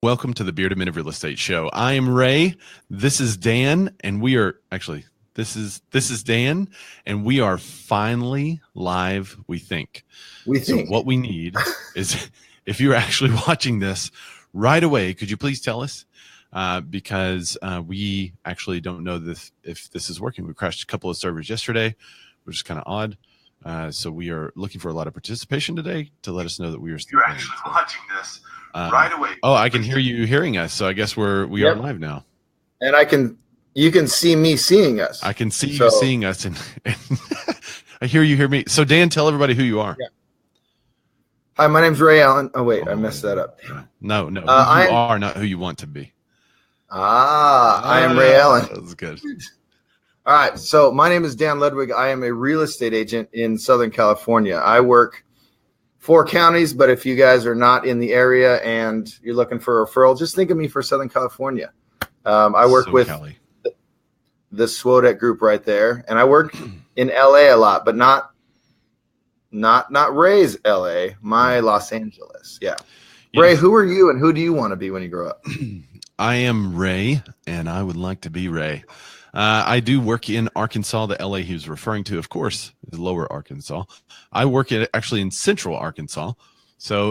Welcome to the Bearded Men of Real Estate Show. I am Ray. This is Dan, and we are actually this is Dan, and we are finally live. We think. So what we need is, if you're actually watching this right away, could you please tell us? Because we actually don't know if this is working. We crashed a couple of servers yesterday, which is kind of odd. So we are looking for a lot of participation today to let us know that we are still actually watching this right away. Oh, I can hear you hearing us. So I guess we are live now. And you can see me seeing us. I can see you seeing us, and I hear you hear me. So Dan, tell everybody who you are. Yeah. Hi, my name's Ray Allen. Oh wait, I messed that up. No, who you are, not who you want to be. I am Ray Allen. That was good. All right, so my name is Dan Ludwig. I am a real estate agent in Southern California. I work 4 counties, but if you guys are not in the area and you're looking for a referral, just think of me for Southern California. I work with the SWODEC group right there, and I work in LA a lot, but not Ray's LA, my Los Angeles. Yeah. Ray, who are you and who do you want to be when you grow up? I am Ray, and I would like to be Ray. I do work in Arkansas. The LA he was referring to, of course, is Lower Arkansas. I work actually in Central Arkansas. So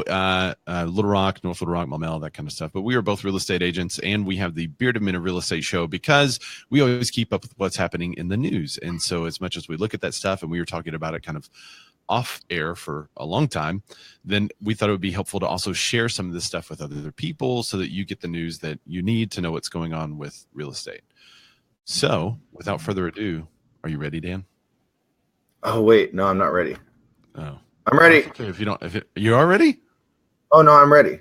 Little Rock, North Little Rock, Maumelle, that kind of stuff. But we are both real estate agents, and we have the Bearded Men of Real Estate Show because we always keep up with what's happening in the news. And so as much as we look at that stuff, and we were talking about it kind of off air for a long time, then we thought it would be helpful to also share some of this stuff with other people so that you get the news that you need to know what's going on with real estate. So, without further ado, are you ready, Dan? Oh wait, no, I'm not ready. Oh, I'm ready. Okay, you are ready? Oh no, I'm ready.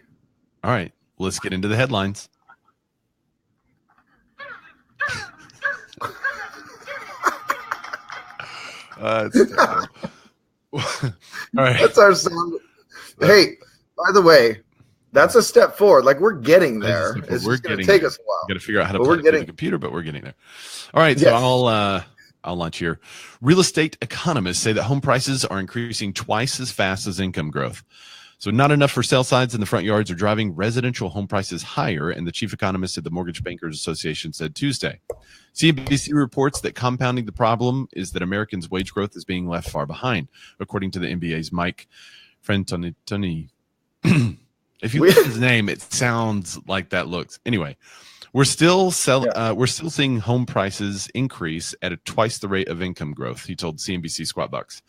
All right, let's get into the headlines. All right, that's our sound. Hey, by the way, that's a step forward. Like we're getting there. It's just going to take us a while. Got to figure out how to plug it through the computer, but we're getting there. All right, so I'll launch here. Real estate economists say that home prices are increasing twice as fast as income growth. So not enough for sale sides in the front yards are driving residential home prices higher, and the chief economist at the Mortgage Bankers Association said Tuesday. CNBC reports that compounding the problem is that Americans' wage growth is being left far behind, according to the MBA's Mike Frantantoni. If you look at his name, it sounds like that looks. Anyway, we're still seeing home prices increase at twice the rate of income growth, he told CNBC Squawk Box.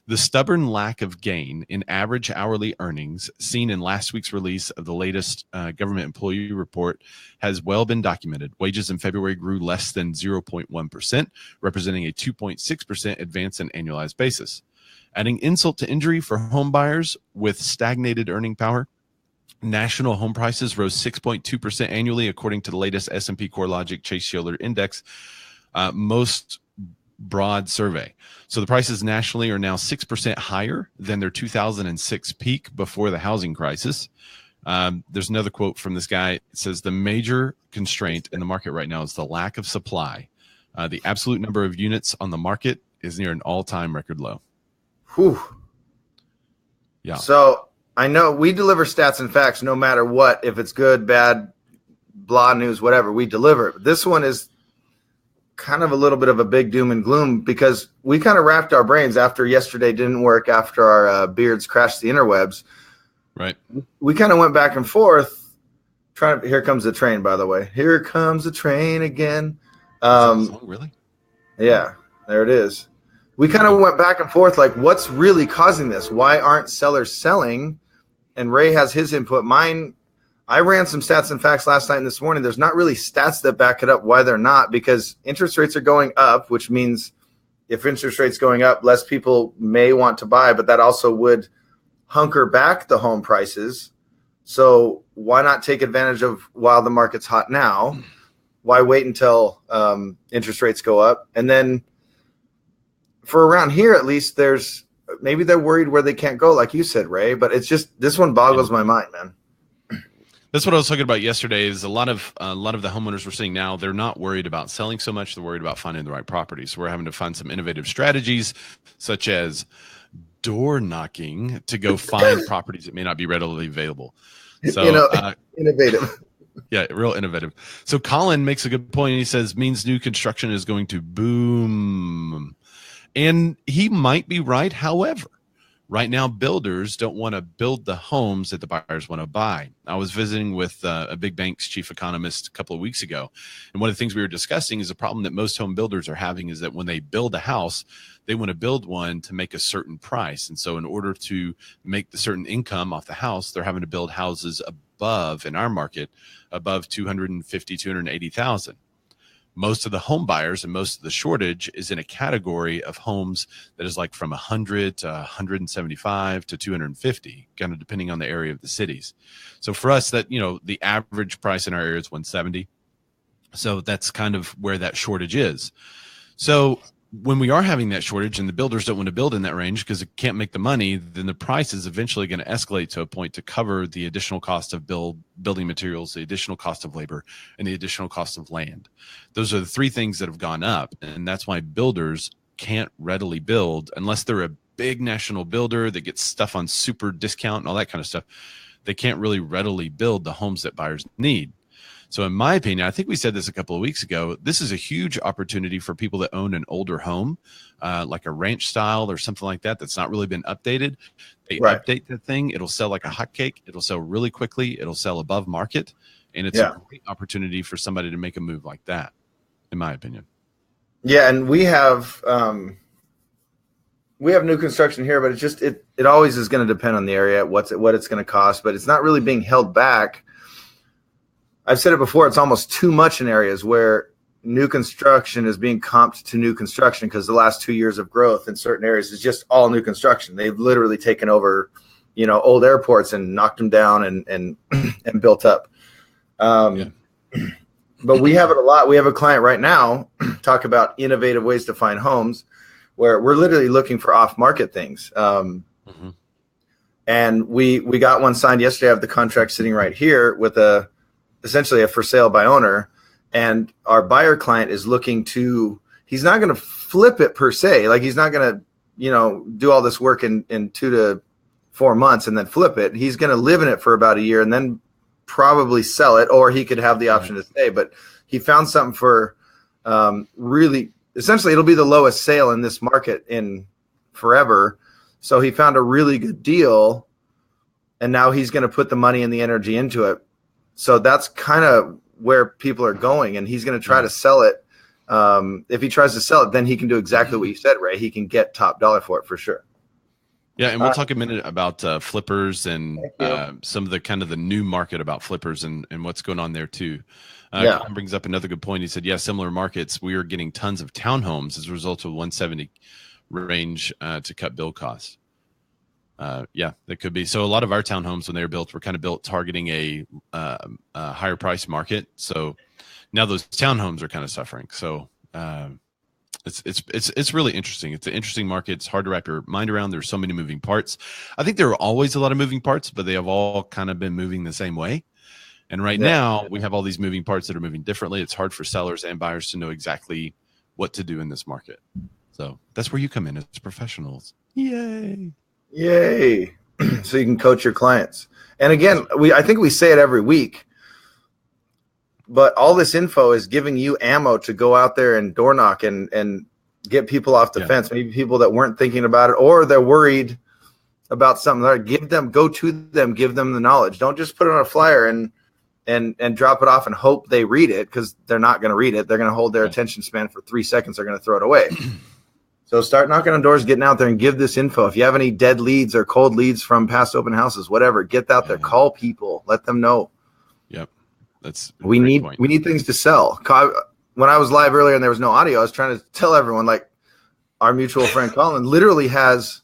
The stubborn lack of gain in average hourly earnings seen in last week's release of the latest government employee report has well been documented. Wages in February grew less than 0.1%, representing a 2.6% advance in annualized basis. Adding insult to injury for home buyers with stagnated earning power, national home prices rose 6.2% annually, according to the latest S&P CoreLogic Chase Shiller Index, most broad survey. So the prices nationally are now 6% higher than their 2006 peak before the housing crisis. There's another quote from this guy. It says, the major constraint in the market right now is the lack of supply. The absolute number of units on the market is near an all-time record low. Whew. Yeah. So I know we deliver stats and facts no matter what. If it's good, bad, blah news, whatever, we deliver it. This one is kind of a little bit of a big doom and gloom because we kind of wrapped our brains after yesterday didn't work, after our beards crashed the interwebs. Right. We kind of went back and forth. Here comes the train, by the way. Here comes the train again. Really? Yeah, there it is. We kind of went back and forth, like, what's really causing this? Why aren't sellers selling? And Ray has his input. Mine, I ran some stats and facts last night and this morning. There's not really stats that back it up why they're not, because interest rates are going up, which means if interest rates going up, less people may want to buy, but that also would hunker back the home prices. So why not take advantage of while the market's hot now? Why wait until interest rates go up? And then for around here, at least, maybe they're worried where they can't go, like you said, Ray. But it's just, this one boggles my mind, man. That's what I was talking about yesterday. Is a lot of the homeowners we're seeing now, they're not worried about selling so much. They're worried about finding the right property. So we're having to find some innovative strategies, such as door knocking, to go find properties that may not be readily available. So innovative. Yeah, real innovative. So Colin makes a good point. He says means new construction is going to boom. And he might be right. However, right now, builders don't want to build the homes that the buyers want to buy. I was visiting with a big bank's chief economist a couple of weeks ago. And one of the things we were discussing is the problem that most home builders are having is that when they build a house, they want to build one to make a certain price. And so in order to make the certain income off the house, they're having to build houses above, in our market, above 250, 280,000. Most of the home buyers and most of the shortage is in a category of homes that is like from 100 to 175 to 250, kind of depending on the area of the cities. So for us, that, the average price in our area is 170. So that's kind of where that shortage is. So when we are having that shortage and the builders don't want to build in that range because it can't make the money, then the price is eventually going to escalate to a point to cover the additional cost of building materials, the additional cost of labor, and the additional cost of land. Those are the three things that have gone up. And that's why builders can't readily build unless they're a big national builder that gets stuff on super discount and all that kind of stuff. They can't really readily build the homes that buyers need. So in my opinion, I think we said this a couple of weeks ago, this is a huge opportunity for people that own an older home, like a ranch style or something like that, that's not really been updated. They update the thing. It'll sell like a hotcake. It'll sell really quickly. It'll sell above market. And it's a great opportunity for somebody to make a move like that, in my opinion. Yeah. And we have new construction here, but it always is going to depend on the area, what it's going to cost, but it's not really being held back. I've said it before, it's almost too much in areas where new construction is being comped to new construction because the last 2 years of growth in certain areas is just all new construction. They've literally taken over, old airports and knocked them down and built up. But we have it a lot. We have a client right now talk about innovative ways to find homes where we're literally looking for off-market things. And we got one signed yesterday. I have the contract sitting right here with essentially a for sale by owner, and our buyer client is looking to, he's not going to flip it per se. Like he's not going to, do all this work in 2 to 4 months and then flip it. He's going to live in it for about a year and then probably sell it, or he could have the option to stay. But he found something for really, essentially it'll be the lowest sale in this market in forever. So he found a really good deal and now he's going to put the money and the energy into it. So that's kind of where people are going, and he's going to try to sell it. If he tries to sell it, then he can do exactly what you said, Ray. He can get top dollar for it for sure. Yeah, and we'll talk a minute about flippers and some of the kind of the new market about flippers and what's going on there too. Colin brings up another good point. He said, similar markets, we are getting tons of townhomes as a result of 170 range to cut build costs. That could be. So a lot of our townhomes, when they were built, were kind of built targeting a higher price market. So now those townhomes are kind of suffering. So it's really interesting. It's an interesting market. It's hard to wrap your mind around. There's so many moving parts. I think there are always a lot of moving parts, but they have all kind of been moving the same way. And right now we have all these moving parts that are moving differently. It's hard for sellers and buyers to know exactly what to do in this market. So that's where you come in as professionals. Yay. So you can coach your clients. And again, I think we say it every week, but all this info is giving you ammo to go out there and door knock and get people off the fence. Maybe people that weren't thinking about it, or they're worried about something. Go to them, give them the knowledge. Don't just put it on a flyer and drop it off and hope they read it, because they're not going to read it. They're going to hold their attention span for 3 seconds. They're going to throw it away. So start knocking on doors, getting out there and give this info. If you have any dead leads or cold leads from past open houses, whatever, get out there, call people, let them know. Yep. That's we need things to sell. When I was live earlier and there was no audio, I was trying to tell everyone, like, our mutual friend Colin literally has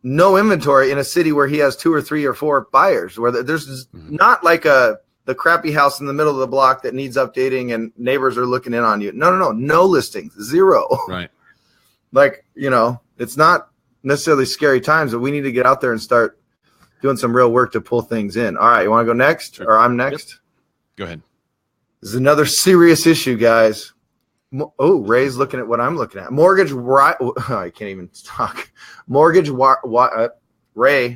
no inventory in a city where he has 2 or 3 or 4 buyers, where there's not like the crappy house in the middle of the block that needs updating and neighbors are looking in on you. No listings, 0. Right. Like, it's not necessarily scary times, but we need to get out there and start doing some real work to pull things in. All right. You want to go next? Sure. Or I'm next? Yep. Go ahead. This is another serious issue, guys. Oh, Ray's looking at what I'm looking at. I can't even talk. Ray,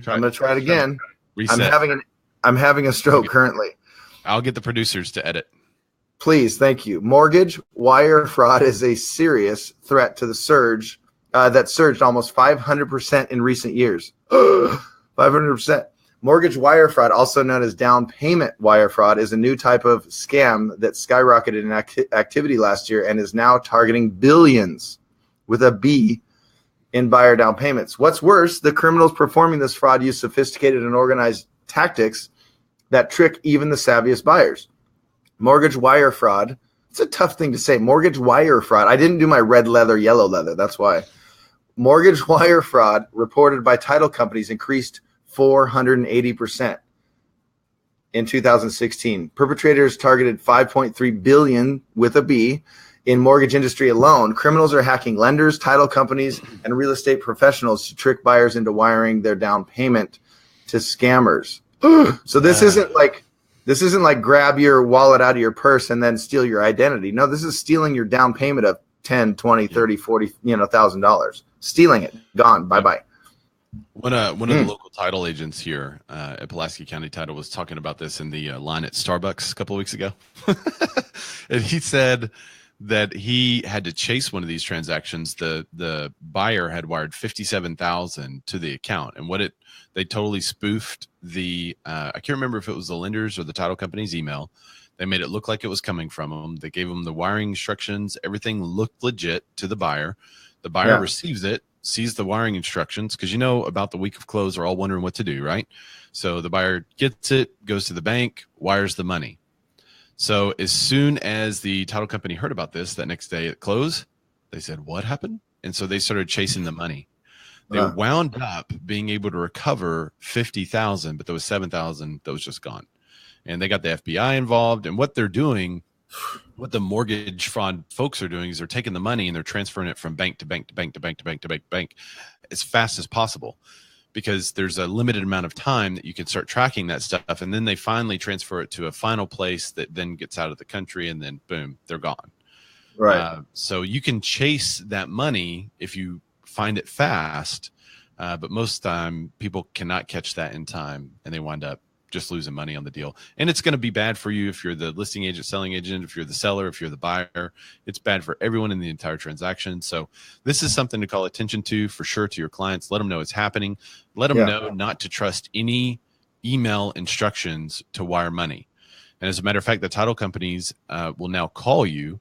I'm going to try it again. Reset. I'm having a stroke currently. I'll get the producers to edit. Please, thank you. Mortgage wire fraud is a serious threat to the surge that surged almost 500% in recent years. 500%. Mortgage wire fraud, also known as down payment wire fraud, is a new type of scam that skyrocketed in activity last year and is now targeting billions with a B in buyer down payments. What's worse, the criminals performing this fraud use sophisticated and organized tactics that trick even the savviest buyers. Mortgage wire fraud. It's a tough thing to say. Mortgage wire fraud. I didn't do my red leather, yellow leather. That's why. Mortgage wire fraud reported by title companies increased 480% in 2016. Perpetrators targeted 5.3 billion with a B in mortgage industry alone. Criminals are hacking lenders, title companies, and real estate professionals to trick buyers into wiring their down payment to scammers. So this isn't like grab your wallet out of your purse and then steal your identity. No, this is stealing your down payment of 10, 20, 30, 40, $1,000. Stealing it. Gone. Bye-bye. One of the local title agents here at Pulaski County Title was talking about this in the line at Starbucks a couple of weeks ago. And he said that he had to chase one of these transactions. The buyer had wired $57,000 to the account, and they totally spoofed the I can't remember if it was the lender's or the title company's email. They made it look like it was coming from them. They gave them the wiring instructions. Everything looked legit to the buyer. The buyer receives it, sees the wiring instructions, because about the week of close, they're all wondering what to do, right? So the buyer gets it, goes to the bank, wires the money. So as soon as the title company heard about this, that next day at close, they said, what happened? And so they started chasing the money. They wound up being able to recover $50,000, but there was $7,000 that was just gone. And they got the FBI involved. And what they're doing, what the mortgage fraud folks are doing, is they're taking the money and they're transferring it from bank to bank to bank to bank to bank to bank to bank as fast as possible, because there's a limited amount of time that you can start tracking that stuff. And then they finally transfer it to a final place that then gets out of the country, and then boom, they're gone. Right. So you can chase that money if you find it fast. But most time people cannot catch that in time, and they wind up just losing money on the deal. And it's going to be bad for you if you're the listing agent, selling agent, if you're the seller, if you're the buyer. It's bad for everyone in the entire transaction. So this is something to call attention to, for sure, to your clients. Let them know it's happening. Let them know not to trust any email instructions to wire money. And as a matter of fact, the title companies will now call you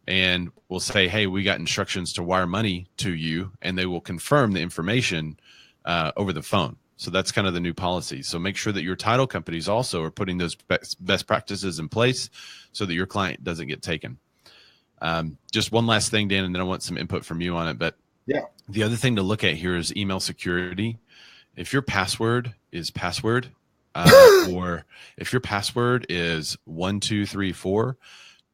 and will say, hey, we got instructions to wire money to you, and they will confirm the information over the phone. So that's kind of the new policy. So make sure that your title companies also are putting those best practices in place so that your client doesn't get taken. Just one last thing, Dan, and then I want some input from you on it. But the other thing to look at here is email security. If your password is password, or if your password is 1234,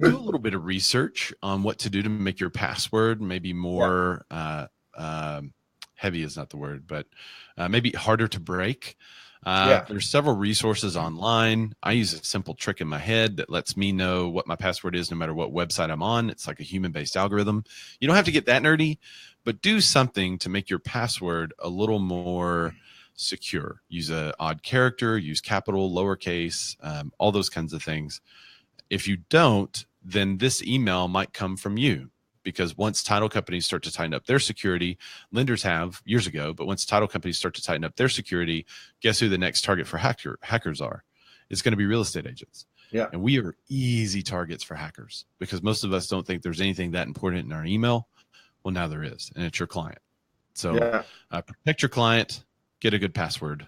do a little bit of research on what to do to make your password maybe more heavy is not the word, but maybe harder to break. There's several resources online. I use a simple trick in my head that lets me know what my password is no matter what website I'm on. It's like a human-based algorithm. You don't have to get that nerdy, but do something to make your password a little more secure. Use an odd character, use capital, lowercase, all those kinds of things. If you don't, then this email might come from you. Because once title companies start to tighten up their security, lenders have years ago, but once title companies start to tighten up their security, guess who the next target for hackers are? It's going to be real estate agents. Yeah. And we are easy targets for hackers because most of us don't think there's anything that important in our email. Well, now there is, and it's your client. So protect your client, get a good password.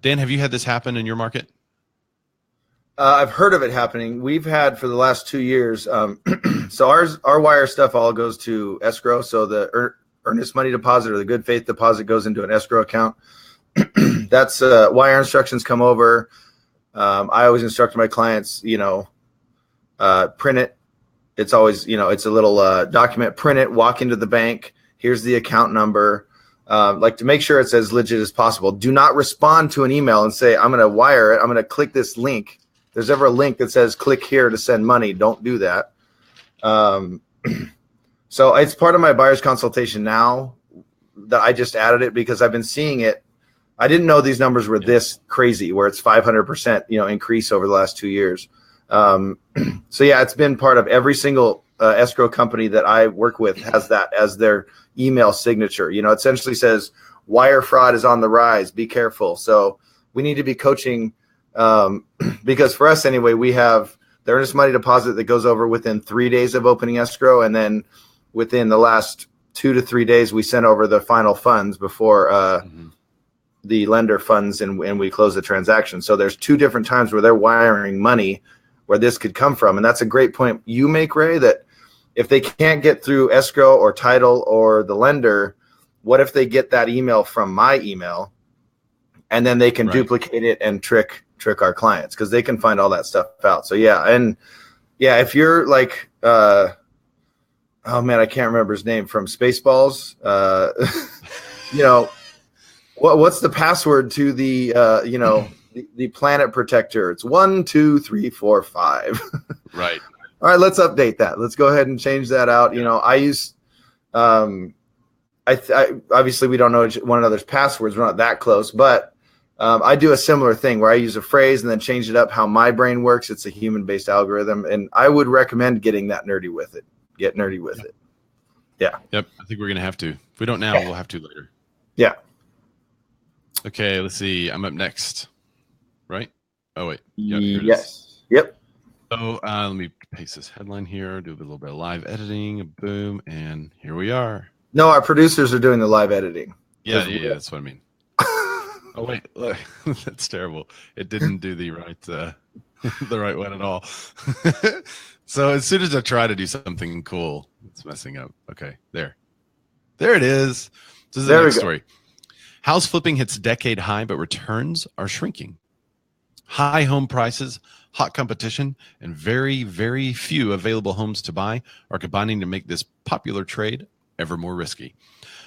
Dan, have you had this happen in your market? I've heard of it happening. We've had for the last 2 years. So our wire stuff all goes to escrow. So the earnest money deposit or the good faith deposit goes into an escrow account. That's wire instructions come over. I always instruct my clients, print it. It's always, it's a little document, print it, walk into the bank. Here's the account number. Like to make sure it's as legit as possible. Do not respond to an email and say, I'm going to wire it. I'm going to click this link. If there's ever a link that says click here to send money, don't do that. So it's part of my buyer's consultation now that I just added it because I've been seeing it. I didn't know these numbers were this crazy, where it's 500%, increase over the last 2 years. So yeah, it's been part of every single escrow company that I work with has that as their email signature. It essentially says wire fraud is on the rise. Be careful. So we need to be coaching because for us anyway, we have the earnest money deposit that goes over within 3 days of opening escrow, and then within the last 2 to 3 days, we send over the final funds before the lender funds and we close the transaction. So there's 2 different times where they're wiring money where this could come from. And that's a great point you make, Ray, that if they can't get through escrow or title or the lender, what if they get that email from my email and then they can duplicate it and trick our clients, because they can find all that stuff out. So if you're like, oh man, I can't remember his name from Spaceballs. What's the password to the the planet protector? It's 1, 2, 3, 4, 5. Right. All right, let's update that. Let's go ahead and change that out. I use, I obviously we don't know one another's passwords. We're not that close, but I do a similar thing where I use a phrase and then change it up how my brain works. It's a human-based algorithm, and I would recommend getting that nerdy with it. Get nerdy with it. Yeah. Yep. I think we're gonna have to. If we don't now, we'll have to later. Yeah. Okay. Let's see. I'm up next. Right? Oh wait. Yep, yes. Yep. So let me paste this headline here. Do a little bit of live editing. Boom, and here we are. No, our producers are doing the live editing. Yeah, that's what I mean. Oh wait, look, that's terrible. It didn't do the right one at all. So as soon as I try to do something cool, it's messing up. Okay, there it is. This is the next story. House flipping hits decade high, but returns are shrinking. High home prices, hot competition, and very, very few available homes to buy are combining to make this popular trade ever more risky.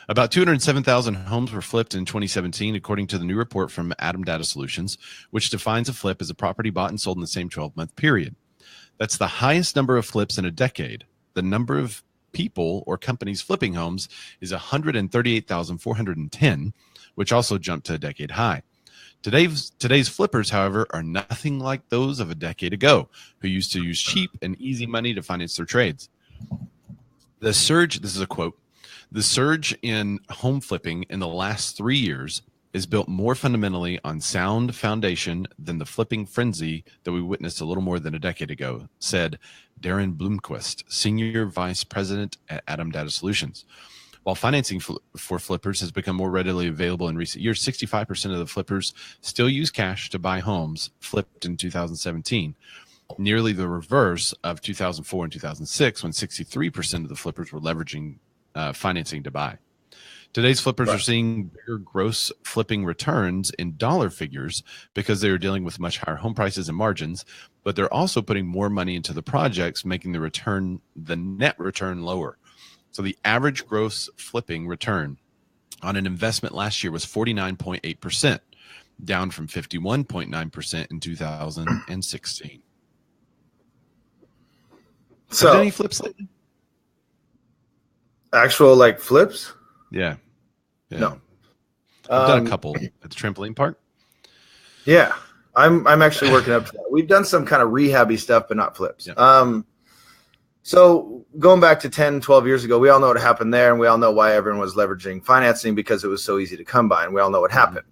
About 207,000 homes were flipped in 2017, according to the new report from Adam Data Solutions, which defines a flip as a property bought and sold in the same 12-month period. That's the highest number of flips in a decade. The number of people or companies flipping homes is 138,410, which also jumped to a decade high. Today's flippers, however, are nothing like those of a decade ago, who used to use cheap and easy money to finance their trades. The surge, this is a quote, the surge in home flipping in the last 3 years is built more fundamentally on sound foundation than the flipping frenzy that we witnessed a little more than a decade ago, said Darren Bloomquist, Senior Vice President at Adam Data Solutions. While financing for flippers has become more readily available in recent years, 65% of the flippers still use cash to buy homes flipped in 2017, nearly the reverse of 2004 and 2006, when 63% of the flippers were leveraging financing to buy. Today's flippers are seeing bigger gross flipping returns in dollar figures because they are dealing with much higher home prices and margins, but they're also putting more money into the projects, making the net return lower. So the average gross flipping return on an investment last year was 49.8%, down from 51.9% in 2016. So, have you done any flips lately? Actual like flips? Yeah. No. I've done a couple at the trampoline park. Yeah. I'm actually working up to that. We've done some kind of rehabby stuff, but not flips. Yeah. So going back to 10, 12 years ago, we all know what happened there, and we all know why everyone was leveraging financing, because it was so easy to come by, and we all know what happened.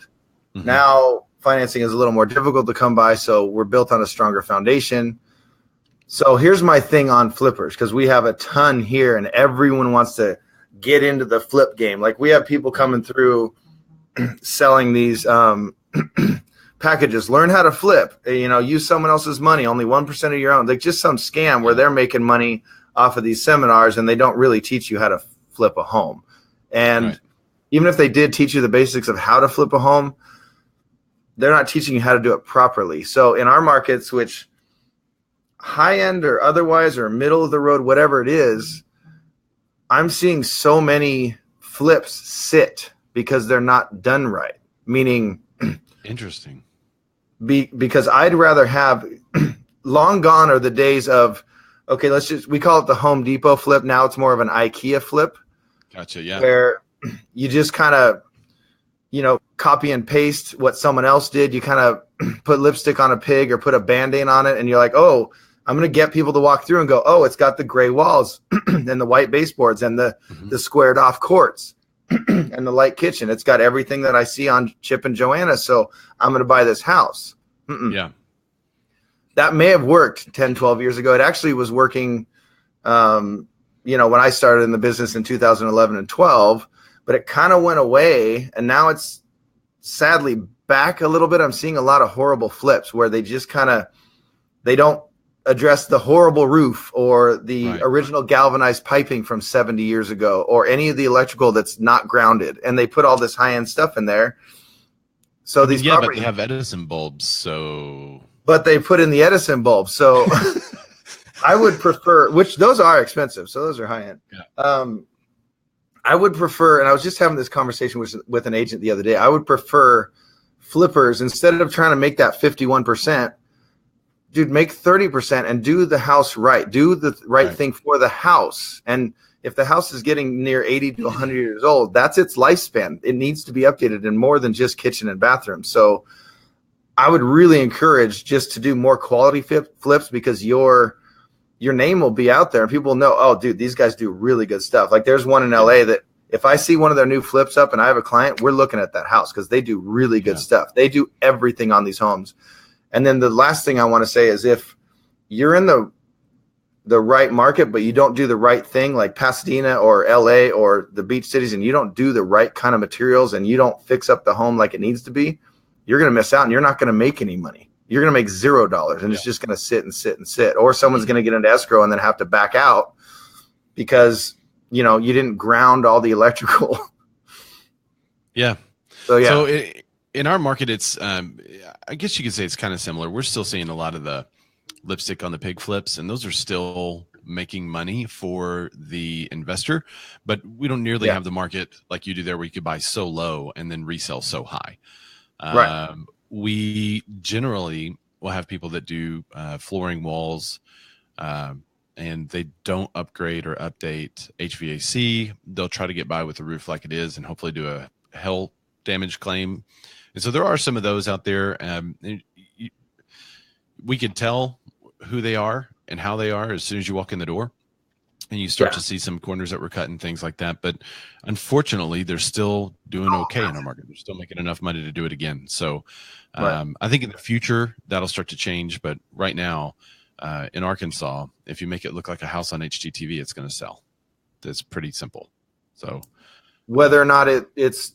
Mm-hmm. Now financing is a little more difficult to come by, so we're built on a stronger foundation. So here's my thing on flippers, because we have a ton here, and everyone wants to get into the flip game. Like, we have people coming through selling these packages. Learn how to flip, use someone else's money, only 1% of your own. Like, just some scam where they're making money off of these seminars, and they don't really teach you how to flip a home. And even if they did teach you the basics of how to flip a home, they're not teaching you how to do it properly. So in our markets, which high end or otherwise, or middle of the road, whatever it is, I'm seeing so many flips sit because they're not done right. Meaning, interesting. Because I'd rather have, long gone are the days of, okay, we call it the Home Depot flip. Now it's more of an IKEA flip. Gotcha. Yeah. Where you just kind of, copy and paste what someone else did. You kind of put lipstick on a pig or put a Band-Aid on it, and you're like, oh, I'm going to get people to walk through and go, oh, it's got the gray walls and the white baseboards and the squared off courts and the light kitchen. It's got everything that I see on Chip and Joanna, so I'm going to buy this house. Yeah. That may have worked 10, 12 years ago. It actually was working, when I started in the business in 2011 and 12, but it kind of went away, and now it's sadly back a little bit. I'm seeing a lot of horrible flips where they just they don't address the horrible roof or the original galvanized piping from 70 years ago or any of the electrical that's not grounded, and they put all this high-end stuff in there. So these but they have Edison bulbs, but they put in the Edison bulb. So I would prefer, which those are expensive, so those are high-end. Yeah. I would prefer, and I was just having this conversation with an agent the other day, I would prefer flippers instead of trying to make that 51%. Dude, make 30% and do the house right. Do the right thing for the house. And if the house is getting near 80 to 100 years old, that's its lifespan. It needs to be updated in more than just kitchen and bathroom. So I would really encourage just to do more quality flips, because your name will be out there and people will know, oh, dude, these guys do really good stuff. Like there's one in LA that if I see one of their new flips up and I have a client, we're looking at that house because they do really good stuff. They do everything on these homes. And then the last thing I want to say is if you're in the right market, but you don't do the right thing, like Pasadena or LA or the beach cities, and you don't do the right kind of materials and you don't fix up the home like it needs to be, you're going to miss out and you're not going to make any money. You're going to make $0 and it's just going to sit and sit and sit. Or someone's going to get into escrow and then have to back out because, you didn't ground all the electrical. Yeah. So, yeah. So in our market, it's, I guess you could say it's kind of similar. We're still seeing a lot of the lipstick on the pig flips, and those are still making money for the investor, but we don't nearly have the market like you do there where you could buy so low and then resell so high. We generally will have people that do flooring, walls, and they don't upgrade or update HVAC. They'll try to get by with the roof like it is and hopefully do a hail damage claim. And so there are some of those out there. We can tell who they are and how they are as soon as you walk in the door, and you start to see some corners that were cut and things like that. But unfortunately, they're still doing okay in our market. They're still making enough money to do it again. So I think in the future that'll start to change. But right now in Arkansas, if you make it look like a house on HGTV, it's going to sell. That's pretty simple. So whether or not it's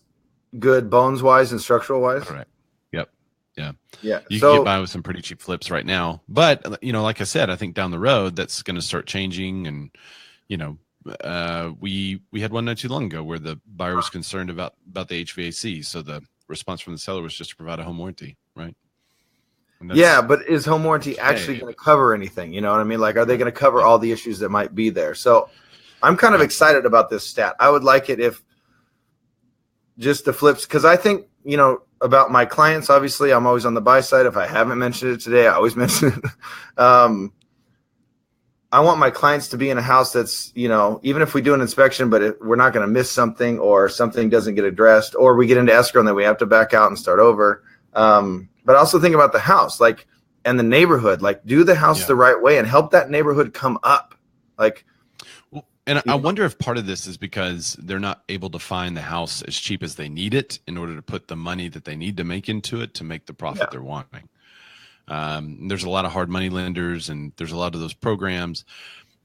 good bones wise and structural wise. Correct. Yep. Yeah. Yeah. You can get by with some pretty cheap flips right now, but like I said, I think down the road that's going to start changing. And, we had one not too long ago where the buyer was concerned about the HVAC. So the response from the seller was just to provide a home warranty. Right. Yeah. But is home warranty actually going to cover anything? You know what I mean? Like, are they going to cover all the issues that might be there? So I'm kind of excited about this stat. I would like it if just the flips, because I think, about my clients, obviously I'm always on the buy side. If I haven't mentioned it today, I always mention it. I want my clients to be in a house that's, even if we do an inspection, but we're not going to miss something or something doesn't get addressed or we get into escrow and then we have to back out and start over. But also think about the house, and the neighborhood, do the house the right way and help that neighborhood come up. And I wonder if part of this is because they're not able to find the house as cheap as they need it in order to put the money that they need to make into it to make the profit they're wanting. There's a lot of hard money lenders and there's a lot of those programs.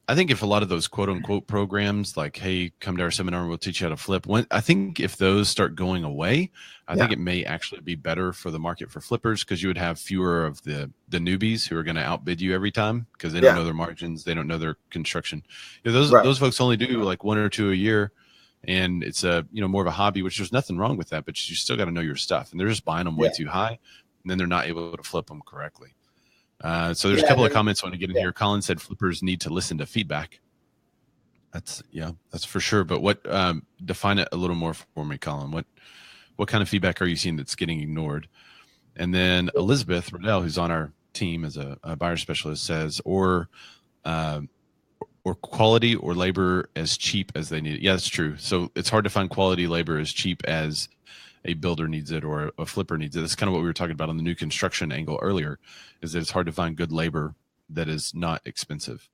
I think if a lot of those quote unquote programs like, hey, come to our seminar and we'll teach you how to flip. I think if those start going away, I think it may actually be better for the market for flippers because you would have fewer of the newbies who are going to outbid you every time because they don't know their margins. They don't know their construction. Those folks only do like one or two a year. And it's more of a hobby, which there's nothing wrong with that, but you still got to know your stuff. And they're just buying them way too high. And then they're not able to flip them correctly. So there's a couple of comments I want to get in here. Colin said flippers need to listen to feedback. That's for sure. But what define it a little more for me, Colin? What kind of feedback are you seeing that's getting ignored? And then Elizabeth Riddell, who's on our team as a buyer specialist, says or quality or labor as cheap as they need it. Yeah, that's true. So it's hard to find quality labor as cheap as a builder needs it or a flipper needs it. That's kind of what we were talking about on the new construction angle earlier, is that it's hard to find good labor that is not expensive.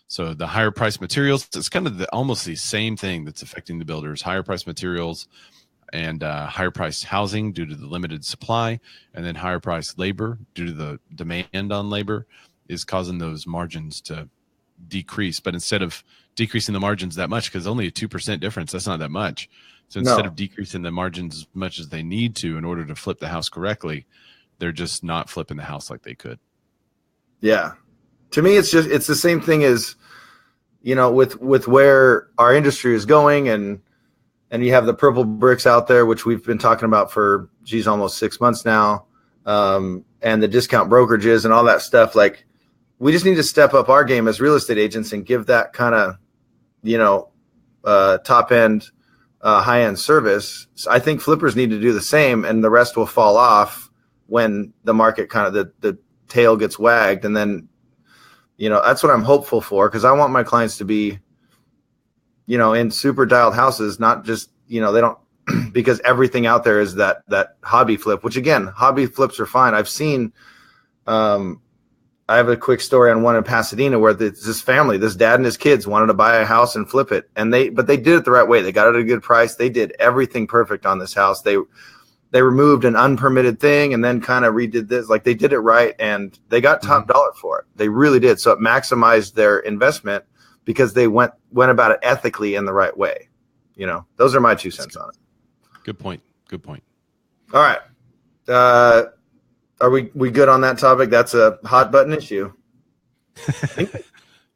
So the higher price materials, it's kind of almost the same thing that's affecting the builders. Higher price materials and higher priced housing due to the limited supply, and then higher priced labor due to the demand on labor is causing those margins to decrease. But instead of decreasing the margins that much, because only a 2% difference, that's not that much. So instead of decreasing the margins as much as they need to in order to flip the house correctly, they're just not flipping the house like they could. Yeah. To me, it's the same thing as, with where our industry is going, and you have the purple bricks out there, which we've been talking about for almost 6 months now, and the discount brokerages and all that stuff. Like, we just need to step up our game as real estate agents and give that kind of, top end, high end service. So I think flippers need to do the same, and the rest will fall off when the market kind of the tail gets wagged. And then, that's what I'm hopeful for, because I want my clients to be, in super dialed houses, not just, they don't, because everything out there is that hobby flip, which again, hobby flips are fine. I've seen, I have a quick story on one in Pasadena where this family, this dad and his kids, wanted to buy a house and flip it. But they did it the right way. They got it at a good price. They did everything perfect on this house. They removed an unpermitted thing and then kind of redid this. Like, they did it right, and they got top dollar for it. They really did. So it maximized their investment because they went about it ethically in the right way. Those are my 2 cents on it. Good point. All right. Are we good on that topic? That's a hot button issue.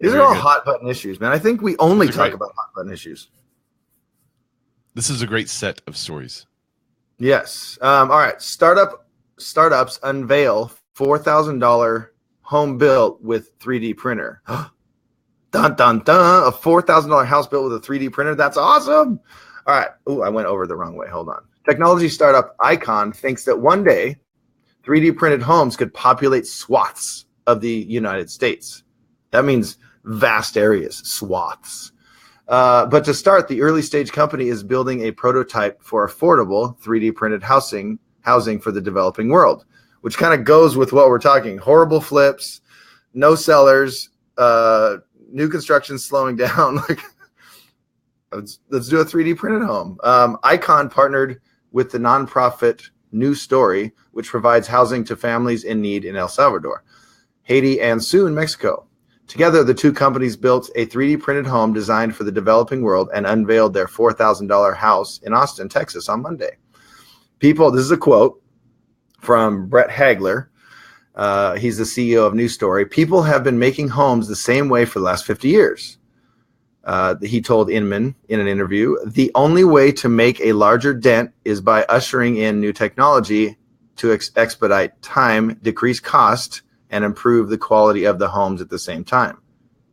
These are all hot button issues, man. I think we only talk about hot button issues. This is a great set of stories. Yes. All right. Startups unveil $4,000 home built with 3D printer. Dun, dun, dun. A $4,000 house built with a 3D printer. That's awesome. All right. Ooh, I went over the wrong way. Hold on. Technology startup Icon thinks that one day 3D printed homes could populate swaths of the United States. That means vast areas, swaths. But to start, the early stage company is building a prototype for affordable 3D printed housing for the developing world, which kind of goes with what we're talking. Horrible flips, no sellers, new construction slowing down. Like, let's do a 3D printed home. Icon partnered with the nonprofit New Story, which provides housing to families in need in El Salvador, Haiti, and soon Mexico. Together, the two companies built a 3D printed home designed for the developing world and unveiled their $4,000 house in Austin, Texas on Monday. This is a quote from Brett Hagler. He's the CEO of New Story. People have been making homes the same way for the last 50 years. He told Inman in an interview, the only way to make a larger dent is by ushering in new technology to expedite time, decrease cost, and improve the quality of the homes at the same time.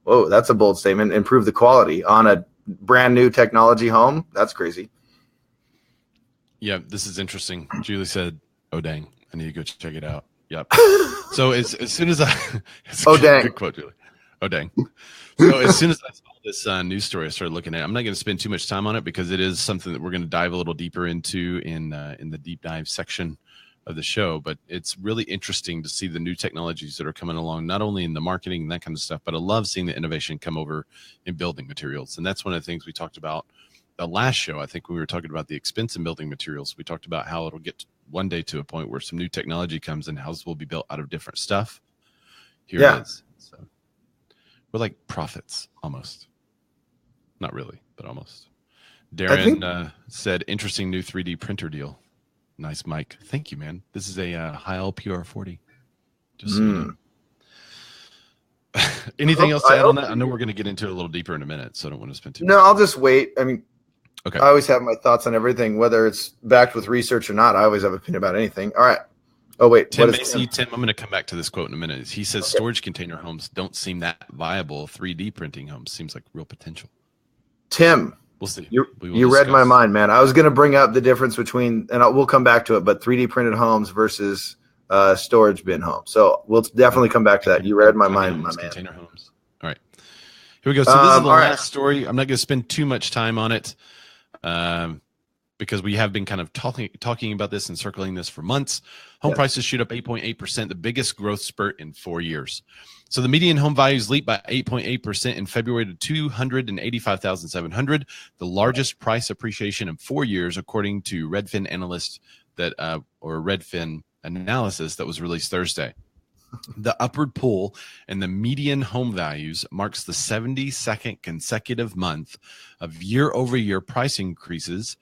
Whoa, that's a bold statement. Improve the quality on a brand new technology home? That's crazy. Yeah, this is interesting. Julie said, oh, dang, I need to go check it out. Yep. So as soon as dang. Good quote, Julie. Oh, dang. So as soon as I saw this news story, I started looking at it. I'm not going to spend too much time on it because it is something that we're going to dive a little deeper into in the deep dive section of the show. But it's really interesting to see the new technologies that are coming along, not only in the marketing and that kind of stuff, but I love seeing the innovation come over in building materials. And that's one of the things we talked about the last show. I think we were talking about the expense in building materials. We talked about how it'll get one day to a point where some new technology comes and houses will be built out of different stuff. Here it is. So we're like prophets almost. Not really, but almost. Darren said, interesting new 3D printer deal. Nice mic. Thank you, man. This is a Heil PR40. Just so you know. Anything else to add on that? I know we're going to get into it a little deeper in a minute, so I don't want to spend too much time. I'll just wait. I mean, okay. I always have my thoughts on everything, whether it's backed with research or not. I always have an opinion about anything. All right. Oh, wait. Tim, I'm going to come back to this quote in a minute. He says storage container homes don't seem that viable. 3D printing homes seems like real potential. Tim, we'll see. You read my mind, man. I was going to bring up the difference between, and we'll come back to it, but 3D printed homes versus storage bin homes. So we'll definitely come back to that. You read my mind, my man. Container homes. All right. Here we go. So this is the last story. I'm not going to spend too much time on it. because we have been kind of talking about this and circling this for months. Home prices shoot up 8.8%, the biggest growth spurt in 4 years. So the median home values leaped by 8.8% in February to 285,700, the largest price appreciation in 4 years, according to Redfin analyst or Redfin analysis that was released Thursday. The upward pull in the median home values marks the 72nd consecutive month of year-over-year price increases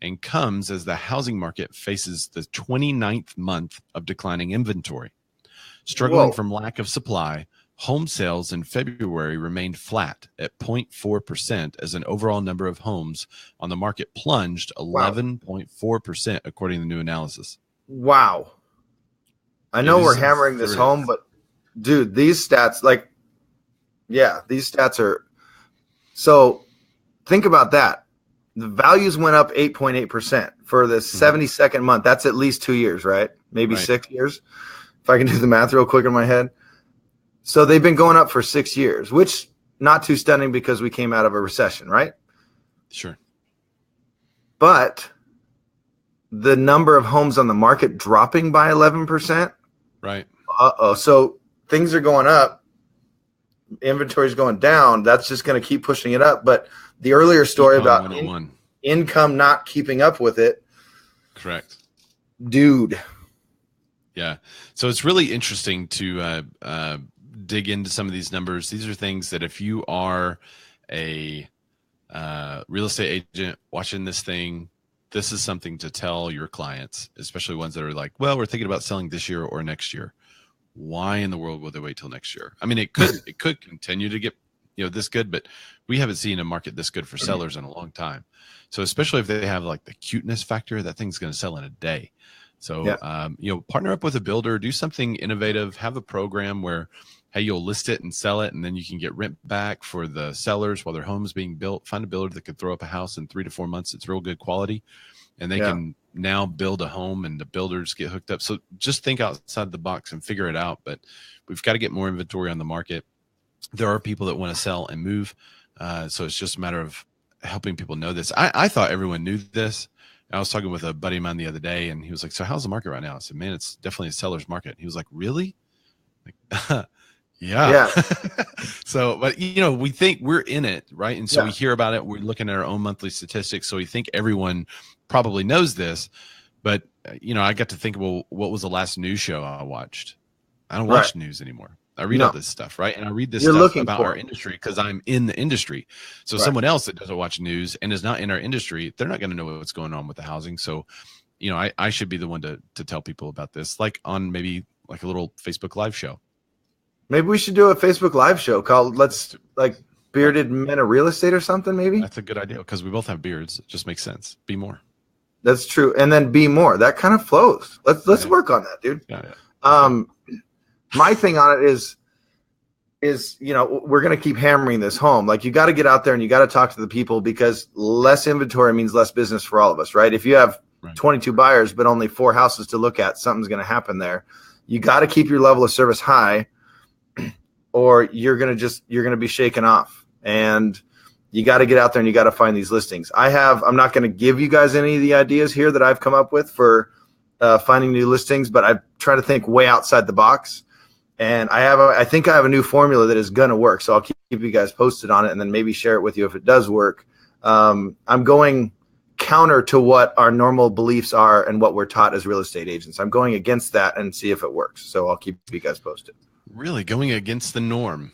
and comes as the housing market faces the 29th month of declining inventory. Struggling from lack of supply, home sales in February remained flat at 0.4% as an overall number of homes on the market plunged 11.4%, according to the new analysis. Wow. I know we're hammering this home, but dude, these stats, these stats are. So think about that. The values went up 8.8% for the 72nd month. That's at least 2 years, right? Maybe 6 years. If I can do the math real quick in my head. So they've been going up for 6 years, which not too stunning because we came out of a recession, right? Sure. But the number of homes on the market dropping by 11%. Right. So things are going up. Inventory is going down. That's just going to keep pushing it up. But the earlier story about income not keeping up with it. Correct. Dude. Yeah. So it's really interesting to dig into some of these numbers. These are things that if you are a real estate agent watching this thing, this is something to tell your clients, especially ones that are like, well, we're thinking about selling this year or next year. Why in the world would they wait till next year? I mean, it could continue to get, this good, but we haven't seen a market this good for sellers in a long time. So especially if they have like the cuteness factor, that thing's going to sell in a day. So, partner up with a builder, do something innovative, have a program where, hey, you'll list it and sell it, and then you can get rent back for the sellers while their home's being built. Find a builder that could throw up a house in 3 to 4 months. It's real good quality, and they can now build a home, and the builders get hooked up. So just think outside the box and figure it out. But we've got to get more inventory on the market. There are people that want to sell and move, so it's just a matter of helping people know this. I thought everyone knew this. I was talking with a buddy of mine the other day, and he was like, so how's the market right now? I said, man, it's definitely a seller's market. He was like, really? Like, yeah. So, but we think we're in it, right? And so we hear about it. We're looking at our own monthly statistics. So we think everyone probably knows this, but I got to think, well, what was the last news show I watched? I don't watch news anymore. I read all this stuff, right? And I read this stuff about our industry because I'm in the industry. So someone else that doesn't watch news and is not in our industry, they're not going to know what's going on with the housing. So, I should be the one to tell people about this, like on maybe like a little Facebook Live show. Maybe we should do a Facebook Live show called Bearded Men of Real Estate or something, maybe? That's a good idea because we both have beards. It just makes sense. BMORE. That's true. And then BMORE. That kind of flows. Let's work on that, dude. Yeah. My thing on it is we're going to keep hammering this home. Like, you got to get out there and you got to talk to the people, because less inventory means less business for all of us, right? If you have 22 buyers but only 4 houses to look at, something's going to happen there. You got to keep your level of service high, or you're going to be shaken off. And you got to get out there and you got to find these listings. I'm not going to give you guys any of the ideas here that I've come up with for finding new listings, but I try to think way outside the box. And I think I have a new formula that is going to work. So I'll keep you guys posted on it, and then maybe share it with you if it does work. I'm going counter to what our normal beliefs are and what we're taught as real estate agents. I'm going against that and see if it works. So I'll keep you guys posted. Really going against the norm.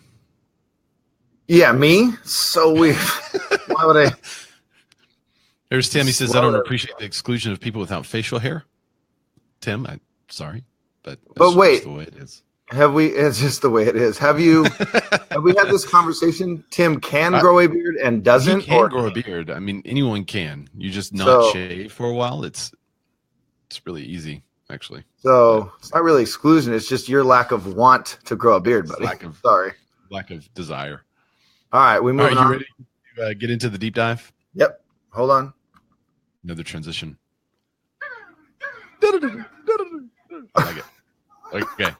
Yeah, me? So weird. Why would I? There's Tim. He says, I don't appreciate the exclusion of people without facial hair. Tim, I'm sorry, but wait. Just the way it is. It's just the way it is. Have we had this conversation? Tim can grow a beard and doesn't? He can grow a beard. I mean, anyone can. You just not shave for a while. It's really easy, actually. So it's not really exclusion. It's just your lack of want to grow a beard, buddy. Lack of desire. All right, we move on. You ready to get into the deep dive? Yep. Hold on. Another transition. I like it. Okay.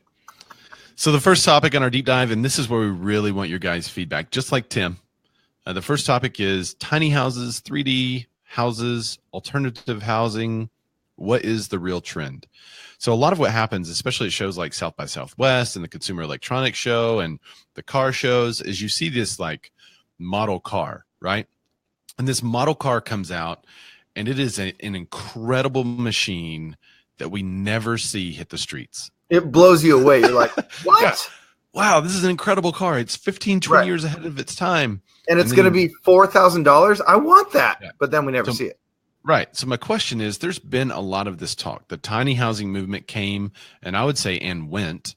So the first topic on our deep dive, and this is where we really want your guys' feedback, just like Tim. The first topic is tiny houses, 3D houses, alternative housing? What is the real trend? So a lot of what happens, especially at shows like South by Southwest and the Consumer Electronics Show and the car shows, is you see this like model car, right? And this model car comes out, and it is an incredible machine that we never see hit the streets. It blows you away. You're like, what? Yeah. Wow, this is an incredible car. It's 15, 20 years ahead of its time. And it's going to be $4,000. I want that. Yeah. But then we never see it. Right. So my question is, there's been a lot of this talk. The tiny housing movement came, and I would say, and went.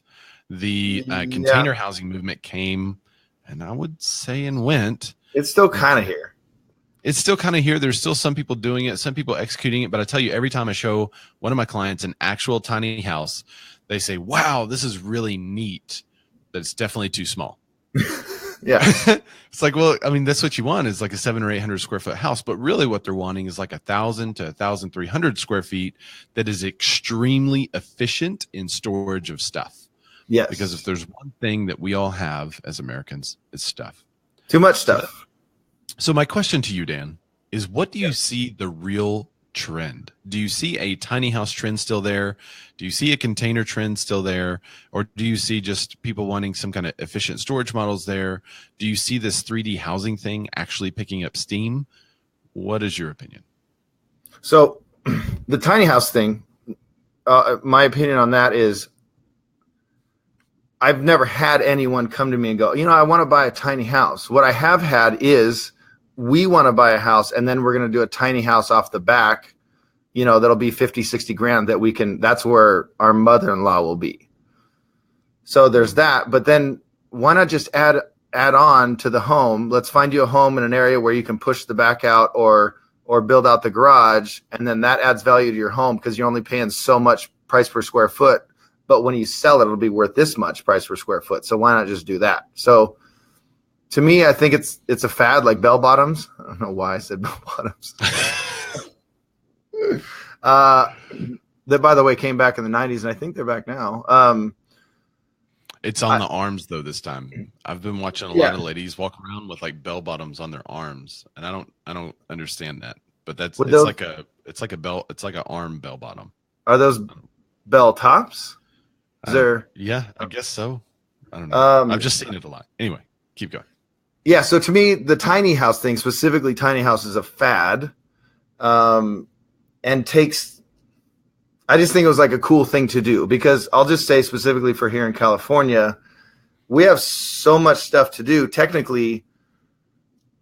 The container housing movement came, and I would say, and went. It's still kind of here. It's still kind of here. There's still some people doing it, some people executing it. But I tell you, every time I show one of my clients an actual tiny house, they say, wow, this is really neat, but it's definitely too small. Yeah. It's like, well, I mean, that's what you want is like a 700 or 800 square foot house. But really what they're wanting is like 1,000 to 1,300 square feet that is extremely efficient in storage of stuff. Yes. Because if there's one thing that we all have as Americans, it's stuff. Too much stuff. So my question to you, Dan, is what do you see the real trend? Do you see a tiny house trend still there? Do you see a container trend still there? Or do you see just people wanting some kind of efficient storage models there? Do you see this 3D housing thing actually picking up steam? What is your opinion? So the tiny house thing, my opinion on that is I've never had anyone come to me and go, I want to buy a tiny house. What I have had is we want to buy a house and then we're going to do a tiny house off the back, that'll be 50, 60 grand that's where our mother-in-law will be. So there's that, but then why not just add on to the home? Let's find you a home in an area where you can push the back out or build out the garage. And then that adds value to your home because you're only paying so much price per square foot. But when you sell it, it'll be worth this much price per square foot. So why not just do that? So to me, I think it's a fad like bell bottoms. I don't know why I said bell bottoms. That, by the way, came back in the 90s, and I think they're back now. It's on the arms, though, this time. I've been watching a lot of ladies walk around with like bell bottoms on their arms, and I don't understand that. But it's like an arm bell bottom. Are those bell tops? Yeah, I guess so. I don't know. I've just seen it a lot. Anyway, keep going. Yeah, so to me, the tiny house thing, specifically tiny house, is a fad, and I just think it was like a cool thing to do because I'll just say specifically for here in California, we have so much stuff to do. Technically,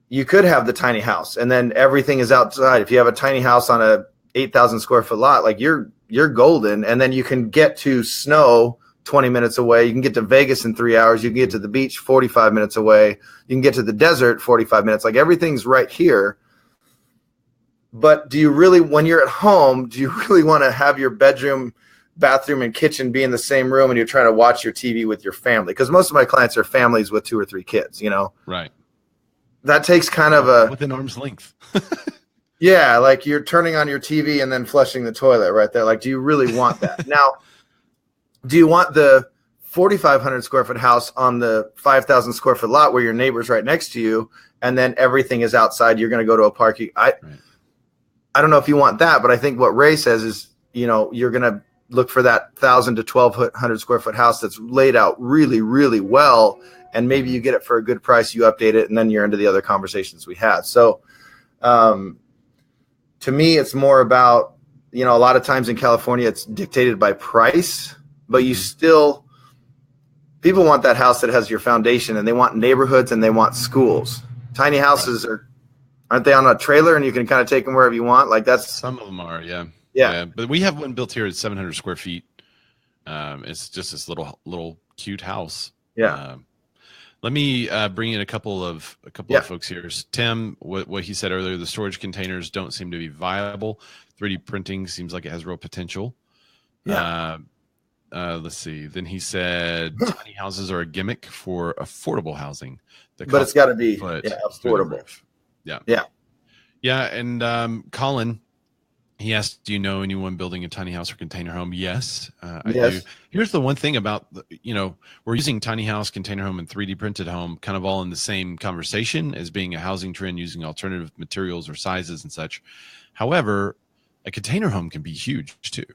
you could have the tiny house and then everything is outside. If you have a tiny house on a 8,000 square foot lot, like you're golden, and then you can get to snow 20 minutes away. You can get to Vegas in 3 hours. You can get to the beach 45 minutes away. You can get to the desert 45 minutes. Like everything's right here. But do you really, when you're at home, do you really want to have your bedroom, bathroom, and kitchen be in the same room and you're trying to watch your TV with your family? Because most of my clients are families with 2 or 3 kids, Right. That takes kind of within arm's length. Yeah, like you're turning on your TV and then flushing the toilet right there. Like, do you really want that? Now, do you want the 4,500 square foot house on the 5,000 square foot lot where your neighbor's right next to you and then everything is outside? You're going to go to a park. I don't know if you want that, but I think what Ray says is, you're going to look for that 1,000 to 1,200 square foot house that's laid out really, really well. And maybe you get it for a good price, you update it, and then you're into the other conversations we had. So, to me, it's more about, a lot of times in California, it's dictated by price, but people want that house that has your foundation, and they want neighborhoods and they want schools. Tiny houses aren't they on a trailer and you can kind of take them wherever you want? Like some of them are. Yeah. But we have one built here at 700 square feet. It's just this little cute house. Yeah. Let me bring in a couple of folks here. Tim, what he said earlier, the storage containers don't seem to be viable. 3D printing seems like it has real potential. Yeah. Let's see. Then he said tiny houses are a gimmick for affordable housing. But it's got to be affordable. Yeah. And Colin, He asked, "Do you know anyone building a tiny house or container home?" Yes, I do. Yes. Here's the one thing about we're using tiny house, container home, and 3D printed home kind of all in the same conversation as being a housing trend using alternative materials or sizes and such. However, a container home can be huge too.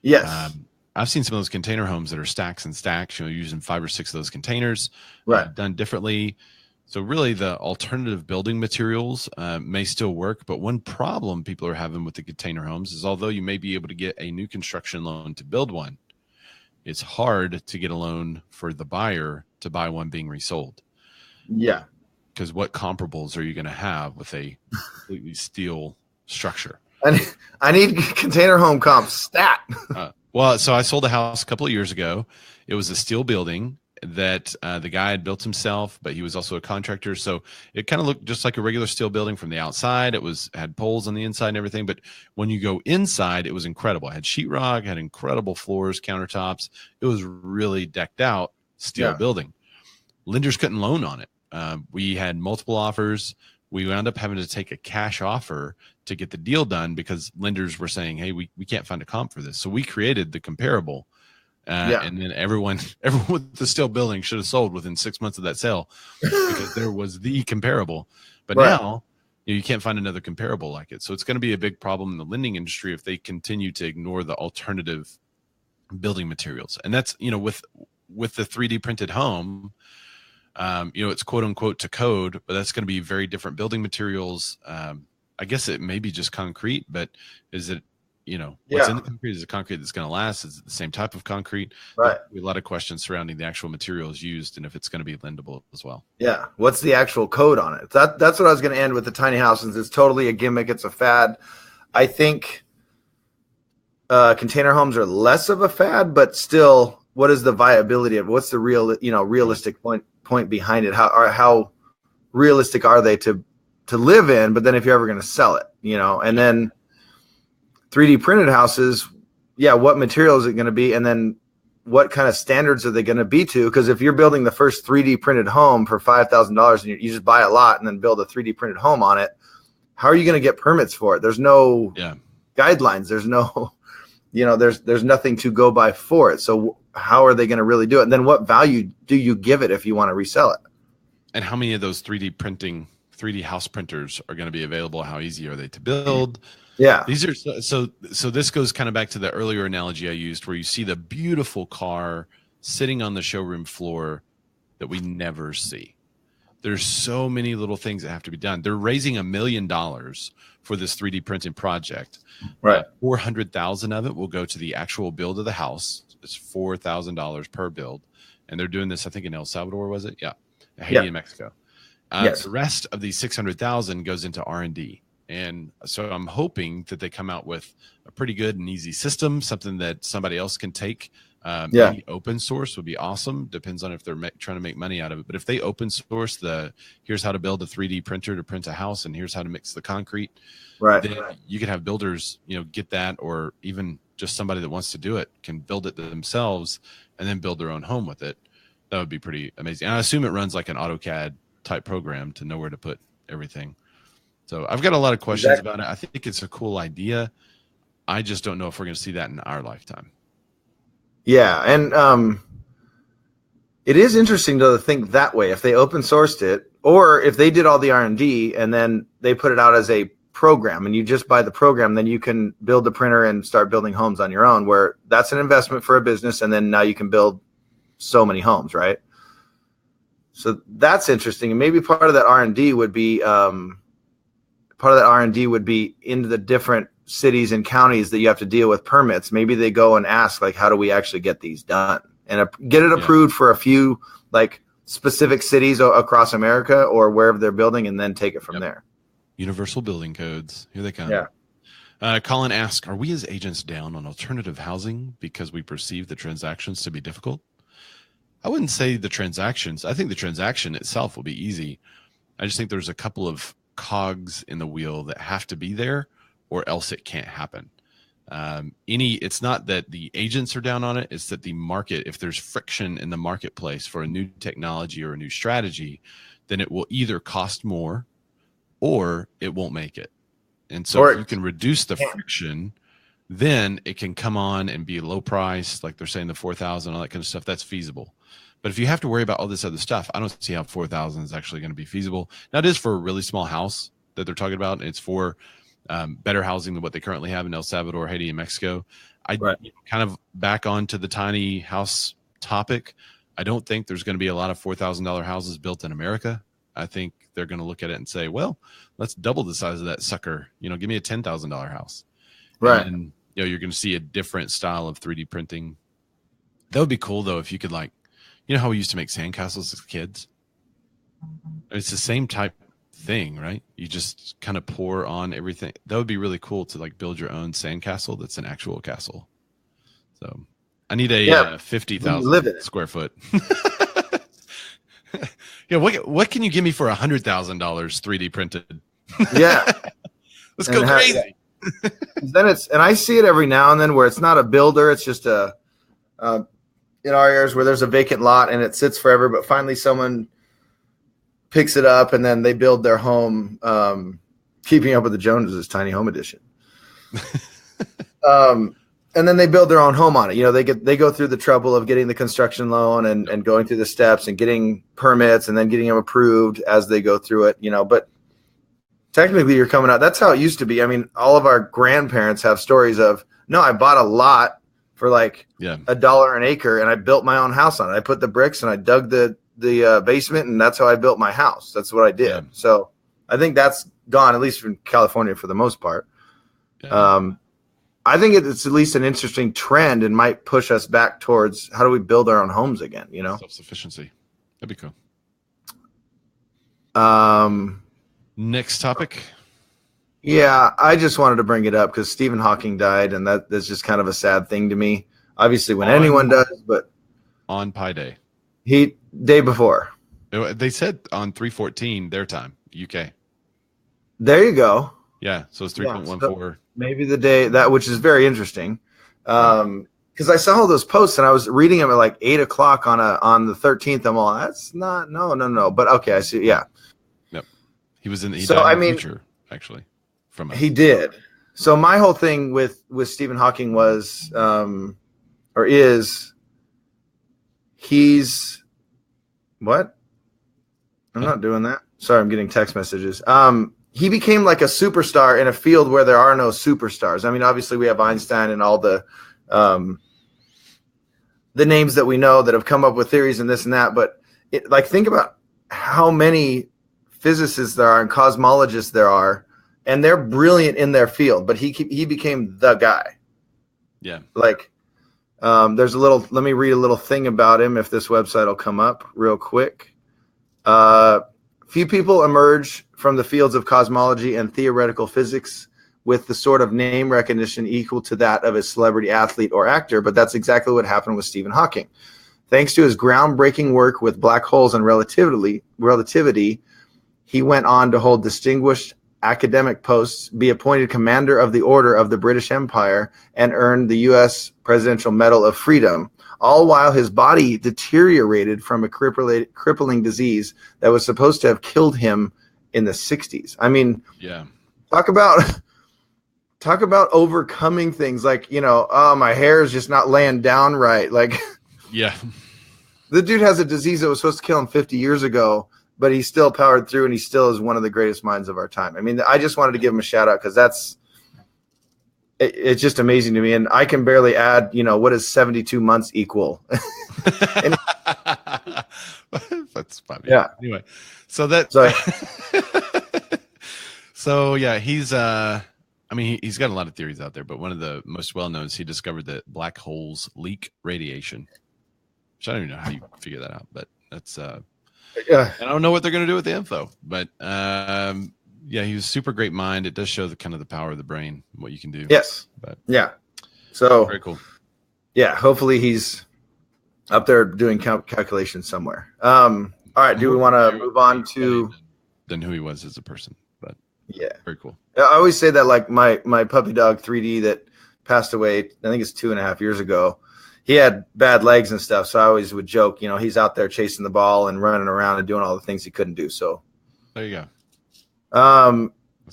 Yes. I've seen some of those container homes that are stacks and stacks, using 5 or 6 of those containers, Right. done differently. So really the alternative building materials may still work, but one problem people are having with the container homes is although you may be able to get a new construction loan to build one, it's hard to get a loan for the buyer to buy one being resold. Yeah. Because what comparables are you going to have with a completely steel structure? I need container home comp stat. Well, so I sold a house a couple of years ago. It was a steel building that the guy had built himself, but he was also a contractor. So it kind of looked just like a regular steel building from the outside. It had poles on the inside and everything. But when you go inside, it was incredible. It had sheetrock, had incredible floors, countertops. It was really decked out steel building. Lenders couldn't loan on it. We had multiple offers. We wound up having to take a cash offer to get the deal done because lenders were saying, "Hey, we can't find a comp for this." So we created the comparable. And then everyone with the steel building should have sold within 6 months of that sale because there was the comparable. But now you can't find another comparable like it. So it's going to be a big problem in the lending industry if they continue to ignore the alternative building materials. And that's, with the 3D printed home, it's quote unquote to code, but that's going to be very different building materials. I guess it may be just concrete, but is it, what's in the concrete? Is it concrete that's going to last? Is it the same type of concrete? Right. A lot of questions surrounding the actual materials used and if it's going to be lendable as well. Yeah. What's the actual code on it? That's what I was going to end with the tiny house, since it's totally a gimmick. It's a fad. I think container homes are less of a fad, but still, what is the viability of it? What's the realistic point behind it? How realistic are they to live in? But then if you're ever going to sell it, and then 3D printed houses, what material is it going to be? And then what kind of standards are they going to be to? Because if you're building the first 3D printed home for $5,000 and you just buy a lot and then build a 3D printed home on it, how are you going to get permits for it? There's no guidelines. There's no, there's nothing to go by for it. So how are they going to really do it? And then what value do you give it if you want to resell it? And how many of those 3D house printers are going to be available? How easy are they to build? Yeah. These are so this goes kind of back to the earlier analogy I used where you see the beautiful car sitting on the showroom floor that we never see. There's so many little things that have to be done. They're raising $1 million for this 3D printing project. Right. 400,000 of it will go to the actual build of the house. It's $4,000 per build. And they're doing this, I think, in El Salvador, was it? Yeah. Haiti and Mexico. The rest of the 600,000 goes into R&D. And so I'm hoping that they come out with a pretty good and easy system, something that somebody else can take. Maybe open source would be awesome. Depends on if they're trying to make money out of it. But if they open source here's how to build a 3D printer to print a house and here's how to mix the concrete, then you could have builders, get that, or even just somebody that wants to do it can build it themselves and then build their own home with it. That would be pretty amazing. And I assume it runs like an AutoCAD type program to know where to put everything. So I've got a lot of questions about it. I think it's a cool idea. I just don't know if we're going to see that in our lifetime. Yeah. And it is interesting to think that way. If they open sourced it, or if they did all the R&D and then they put it out as a program and you just buy the program, then you can build the printer and start building homes on your own, where that's an investment for a business. And then now you can build so many homes, right? So that's interesting. And maybe part of that R&D would be into the different cities and counties that you have to deal with permits. Maybe they go and ask, like, how do we actually get these done and get it approved for a few like specific cities across America or wherever they're building, and then take it from there. Universal building codes. Here they come. Yeah. Colin asks, are we as agents down on alternative housing because we perceive the transactions to be difficult? I wouldn't say the transactions. I think the transaction itself will be easy. I just think there's a couple of cogs in the wheel that have to be there or else it can't happen. It's not that the agents are down on it. It's that the market, if there's friction in the marketplace for a new technology or a new strategy, then it will either cost more or it won't make it. And so if you can reduce the friction, then it can come on and be low price, like they're saying the 4,000, all that kind of stuff. That's feasible. But if you have to worry about all this other stuff, I don't see how 4,000 is actually going to be feasible. Now, it is for a really small house that they're talking about. It's for better housing than what they currently have in El Salvador, Haiti, and Mexico. Kind of back onto the tiny house topic. I don't think there's going to be a lot of $4,000 houses built in America. I think they're going to look at it and say, well, let's double the size of that sucker. Give me a $10,000 house. Right. And, you're going to see a different style of 3D printing. That would be cool, though, if you could, like, how we used to make sandcastles as kids? It's the same type thing, right? You just kind of pour on everything. That would be really cool to, like, build your own sandcastle that's an actual castle. So I need a 50,000 square foot. Yeah, what can you give me for $100,000 3D printed? Yeah. Let's go crazy. Then and I see it every now and then where it's not a builder, it's just in our areas where there's a vacant lot and it sits forever, but finally someone picks it up and then they build their home, Keeping Up with the Joneses, Tiny Home Edition. And then they build their own home on it. They go through the trouble of getting the construction loan and going through the steps and getting permits and then getting them approved as they go through it, but technically you're coming out. That's how it used to be. I mean, all of our grandparents have stories of, no, I bought a lot for like $1 an acre and I built my own house on it. I put the bricks and I dug the basement and that's how I built my house. That's what I did. Yeah. So I think that's gone, at least in California for the most part. Yeah. I think it's at least an interesting trend and might push us back towards how do we build our own homes again, Self-sufficiency. That'd be cool. Next topic. Yeah, I just wanted to bring it up because Stephen Hawking died, and that's just kind of a sad thing to me. Obviously, when anyone does, but on Pi Day. Day before. They said on 3/14 their time, UK. There you go. Yeah, so it's 3.14. So maybe the day which is very interesting. Because I saw all those posts and I was reading them at like 8 o'clock on the 13th. I'm all, that's not, no. But okay, I see. Yeah. Yep. He was in the future, actually. He did. So my whole thing with Stephen Hawking was, he's what? I'm not doing that. Sorry, I'm getting text messages. He became like a superstar in a field where there are no superstars. I mean, obviously we have Einstein and all the names that we know that have come up with theories and this and that. But think about how many physicists there are and cosmologists there are, and they're brilliant in their field. But he became the guy. Yeah. There's let me read a little thing about him if this website will come up real quick. Few people emerge from the fields of cosmology and theoretical physics with the sort of name recognition equal to that of a celebrity athlete or actor, but that's exactly what happened with Stephen Hawking. Thanks to his groundbreaking work with black holes and relativity, he went on to hold distinguished academic posts, be appointed Commander of the Order of the British Empire, and earn the U.S. Presidential Medal of Freedom, all while his body deteriorated from a crippling disease that was supposed to have killed him in the 60s. I mean, yeah. Talk about overcoming things like, my hair is just not laying down right. Yeah. The dude has a disease that was supposed to kill him 50 years ago, but he still powered through and he still is one of the greatest minds of our time. I mean, I just wanted to give him a shout out because it's just amazing to me. And I can barely add, what does 72 months equal? That's funny. Yeah. Anyway, so yeah, he's he's got a lot of theories out there, but one of the most well-known is he discovered that black holes leak radiation, which I don't even know how you figure that out, but that's I don't know what they're going to do with the info, but yeah, he was a super great mind. It does show the kind of the power of the brain, what you can do. Yes. But yeah. So very cool. Yeah. Hopefully he's up there doing calculations somewhere. All right. Do we want to move on to than who he was as a person? But yeah, very cool. I always say that my puppy dog 3D that passed away, I think it's 2.5 years ago. He had bad legs and stuff. So I always would joke, he's out there chasing the ball and running around and doing all the things he couldn't do. So there you go.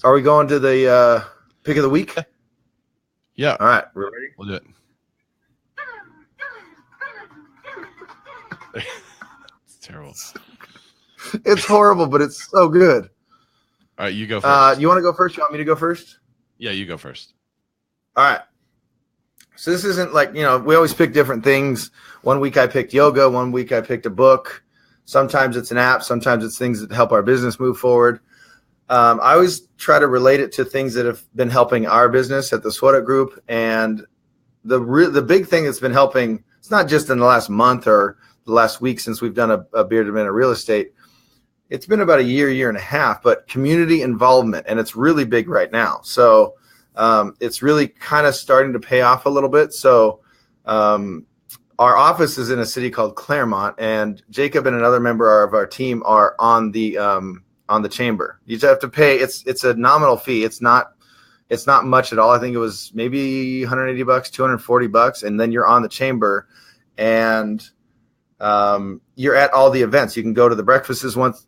Are we going to the pick of the week? Yeah. All right. We're ready? We'll do it. It's terrible. It's horrible, but it's so good. All right, you go first. You want to go first? You want me to go first? Yeah, you go first. All right. So this isn't like, we always pick different things. One week I picked yoga. One week I picked a book. Sometimes it's an app. Sometimes it's things that help our business move forward. I always try to relate it to things that have been helping our business at the SWOTA group. And the big thing that's been helping, it's not just in the last month or the last week since we've done a Bearded Man of Real Estate. It's been about a year and a half, but community involvement, and it's really big right now. So it's really kind of starting to pay off a little bit. So our office is in a city called Claremont, and Jacob and another member of our team are on the chamber. You just have to pay. It's a nominal fee. It's not much at all. I think it was maybe $180, $240, and then you're on the chamber, and you're at all the events. You can go to the breakfasts once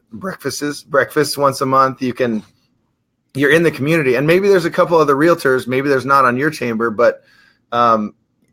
a month. You're in the community, and maybe there's a couple other realtors. Maybe there's not on your chamber, but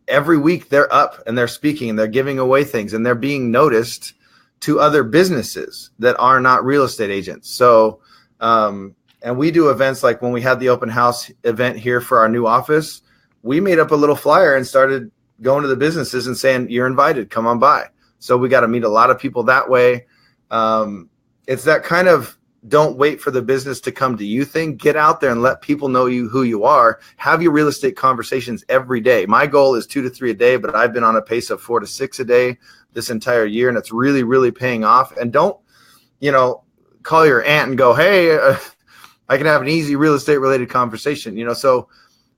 every week they're up and they're speaking and they're giving away things and they're being noticed to other businesses that are not real estate agents. So, and we do events like when we had the open house event here for our new office, we made up a little flyer and started going to the businesses and saying, you're invited, come on by. So we got to meet a lot of people that way. It's that kind of don't wait for the business to come to you thing. Get out there and let people know who you are. Have your real estate conversations every day. My goal is 2 to 3 a day, but I've been on a pace of 4 to 6 a day this entire year, and it's really, really paying off. And don't, call your aunt and go, hey, I can have an easy real estate related conversation. So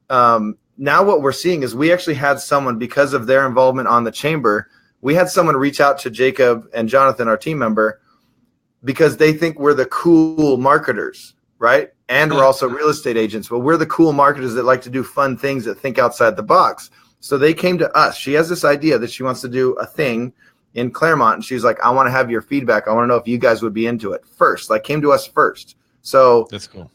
now what we're seeing is we actually had someone, because of their involvement on the chamber, we had someone reach out to Jacob and Jonathan, our team member, because they think we're the cool marketers, right? And we're also real estate agents, but we're the cool marketers that like to do fun things, that think outside the box. So they came to us. She has this idea that she wants to do a thing in Claremont, and she's like, I want to have your feedback. I want to know if you guys would be into it first. Like, came to us first. So that's cool.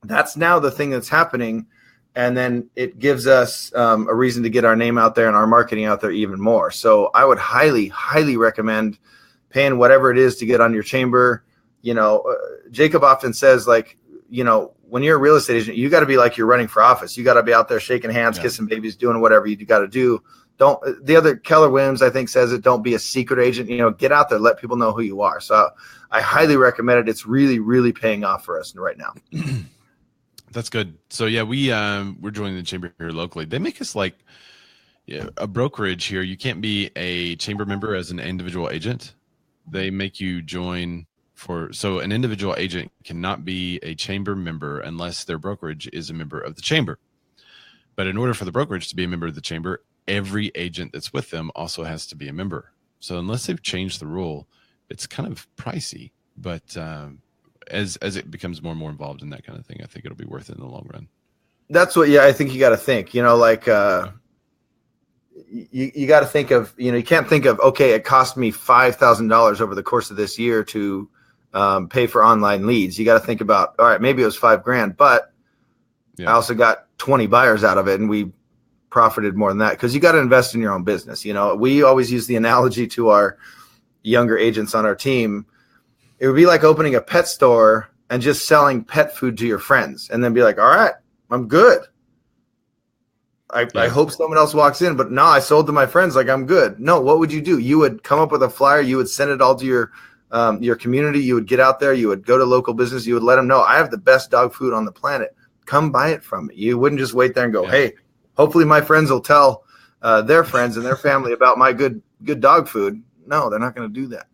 That's now the thing that's happening. And then it gives us a reason to get our name out there and our marketing out there even more. So I would highly, highly recommend paying whatever it is to get on your chamber. Jacob often says, like, when you're a real estate agent, you got to be like you're running for office. You got to be out there shaking hands, kissing babies, doing whatever you got to do. The other Keller Williams, I think, says it, don't be a secret agent. Get out there, let people know who you are. So I highly recommend it. It's really, really paying off for us right now. That's good. So yeah, we're joining the chamber here locally. They make us like a brokerage here. You can't be a chamber member as an individual agent. They make you join so an individual agent cannot be a chamber member unless their brokerage is a member of the chamber. But in order for the brokerage to be a member of the chamber, every agent that's with them also has to be a member. So unless they've changed the rule, it's kind of pricey. But as it becomes more and more involved in that kind of thing, I think it'll be worth it in the long run. That's what, I think you got to think, you got to think of, you can't think of, okay, it cost me $5,000 over the course of this year to pay for online leads. You got to think about, all right, maybe it was $5,000, but I also got 20 buyers out of it, and we profited more than that, because you got to invest in your own business. We always use the analogy to our younger agents on our team. It would be like opening a pet store and just selling pet food to your friends, and then be like, all right, I'm good. I hope someone else walks in, but no, I sold to my friends. Like, I'm good. No, what would you do? You would come up with a flyer. You would send it all to your community. You would get out there. You would go to local business. You would let them know, I have the best dog food on the planet. Come buy it from me. You wouldn't just wait there and go, hey, hopefully my friends will tell their friends and their family about my good dog food. No, they're not going to do that.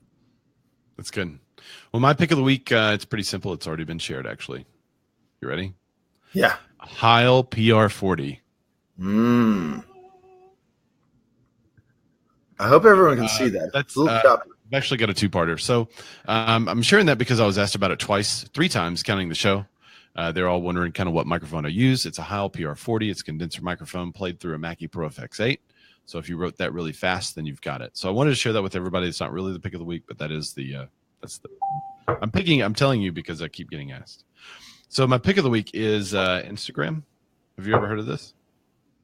That's good. Well, my pick of the week, it's pretty simple. It's already been shared, actually. You ready? Yeah. Heil PR40. I hope everyone can see that. That's I've actually got a two-parter. So I'm sharing that because I was asked about it three times, counting the show. They're all wondering kind of what microphone I use. It's a Heil PR40. It's a condenser microphone played through a Mackie Pro FX8. So if you wrote that really fast, then you've got it. So I wanted to share that with everybody. It's not really the pick of the week, but that is I'm telling you because I keep getting asked. So my pick of the week is Instagram. Have you ever heard of this?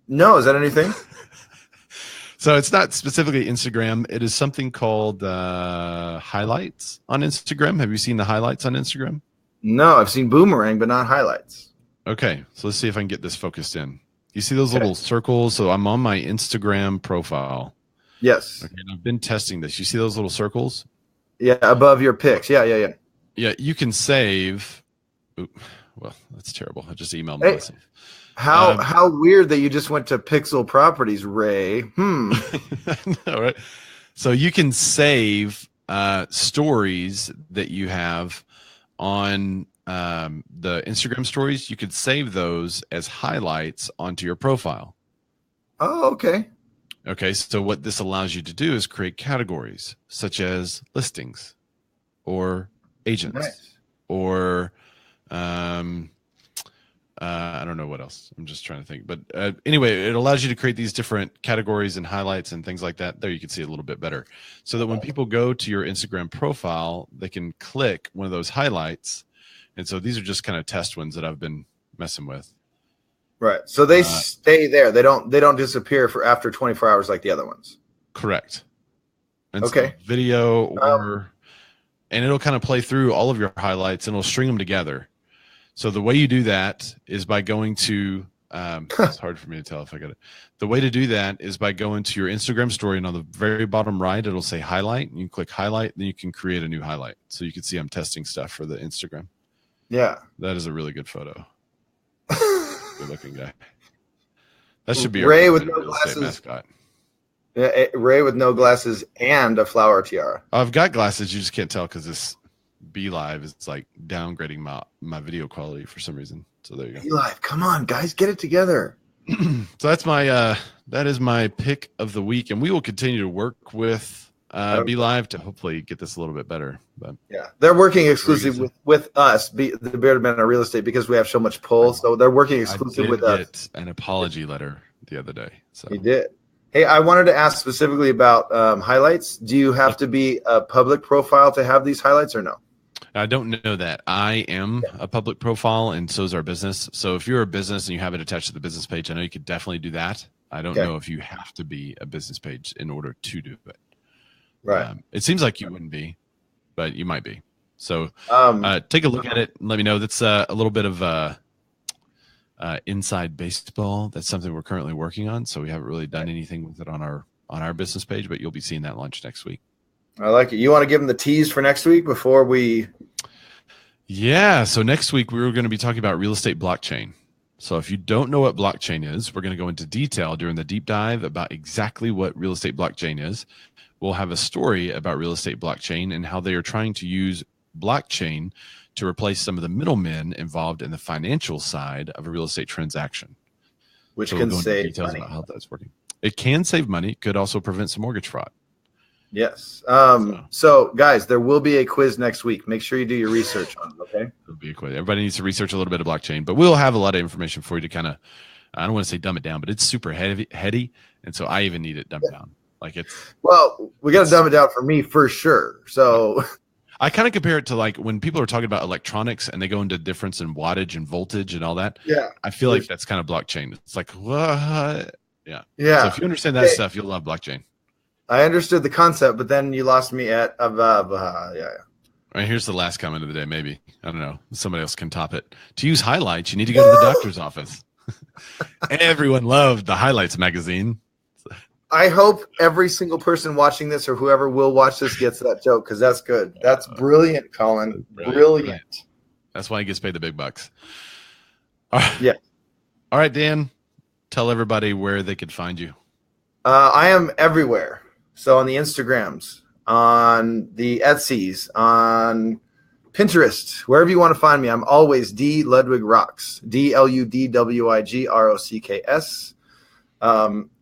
No, is that anything? So it's not specifically Instagram. It is something called highlights on Instagram. Have you seen the highlights on Instagram? No, I've seen Boomerang, but not highlights. Okay, so let's see if I can get this focused in. You see those little circles? So I'm on my Instagram profile. Yes. Okay, and I've been testing this. You see those little circles? Yeah, above your pics. Yeah. Yeah, you can save. Well, that's terrible. I just emailed myself. How weird that you just went to Pixel Properties, Ray. No, right? So you can save stories that you have on the Instagram stories. You could save those as highlights onto your profile. Oh, okay. Okay, so what this allows you to do is create categories such as listings or agents or I don't know what else. I'm just trying to think. But anyway, it allows you to create these different categories and highlights and things like that. There you can see it a little bit better. So that when people go to your Instagram profile, they can click one of those highlights. And so these are just kind of test ones that I've been messing with. Right. So they stay there. They don't disappear for after 24 hours like the other ones. Correct. And okay. So video and it'll kind of play through all of your highlights and it'll string them together. So the way you do that is by going to it's hard for me to tell if I got it. The way to do that is by going to your Instagram story, and on the very bottom right, it'll say highlight. And you click highlight, then you can create a new highlight. So you can see I'm testing stuff for the Instagram. Yeah. That is a really good photo. Good looking guy. That should be Ray our with no glasses. Mascot. Yeah, Ray with no glasses and a flower tiara. I've got glasses. You just can't tell because this Be Live is like downgrading my video quality for some reason. So there you go. Be Live, come on, guys, get it together. So that's my that is my pick of the week, and we will continue to work with Be Live to hopefully get this a little bit better. But yeah, they're working exclusively with us, the Bearded Men of Real Estate, because we have so much pull. So they're working exclusive with us. An apology letter the other day. So he did. Hey, I wanted to ask specifically about highlights. Do you have to be a public profile to have these highlights or no? I don't know that. I am a public profile, and so is our business. So if you're a business and you have it attached to the business page, I know you could definitely do that. I don't know if you have to be a business page in order to do it. Right. It seems like you wouldn't be, but you might be. So take a look at it and let me know. That's a little bit of inside baseball. That's something we're currently working on. So we haven't really done anything with it on our business page, but you'll be seeing that launch next week. I like it. You want to give them the tease for next week before we? Yeah. So next week we're going to be talking about real estate blockchain. So if you don't know what blockchain is, we're going to go into detail during the deep dive about exactly what real estate blockchain is. We'll have a story about real estate blockchain and how they are trying to use blockchain to replace some of the middlemen involved in the financial side of a real estate transaction. Which can save details money. About how that's working. It can save money. It could also prevent some mortgage fraud. Yes. So, guys, there will be a quiz next week. Make sure you do your research on it, okay? There'll be a quiz. Everybody needs to research a little bit of blockchain, but we'll have a lot of information for you to kind of, I don't want to say dumb it down, but it's super heady, and so I even need it dumbed down. Like well, we got to dumb it down for me for sure. So I kind of compare it to like when people are talking about electronics and they go into difference in wattage and voltage and all that. Yeah. I feel like that's kind of blockchain. It's like, what? Yeah. Yeah. So if you understand that stuff, you'll love blockchain. I understood the concept, but then you lost me at yeah. All right, here's the last comment of the day. Maybe, I don't know, somebody else can top it. To use highlights, you need to go to the doctor's office. Everyone loved the Highlights magazine. I hope every single person watching this or whoever will watch this gets that joke, because that's good. That's brilliant, Colin. Brilliant. That's why he gets paid the big bucks. All right. Yeah. All right, Dan, tell everybody where they could find you. I am everywhere. So on the Instagrams, on the Etsy's, on Pinterest, wherever you want to find me, I'm always D Ludwig Rocks, DLUDWIGROCKS.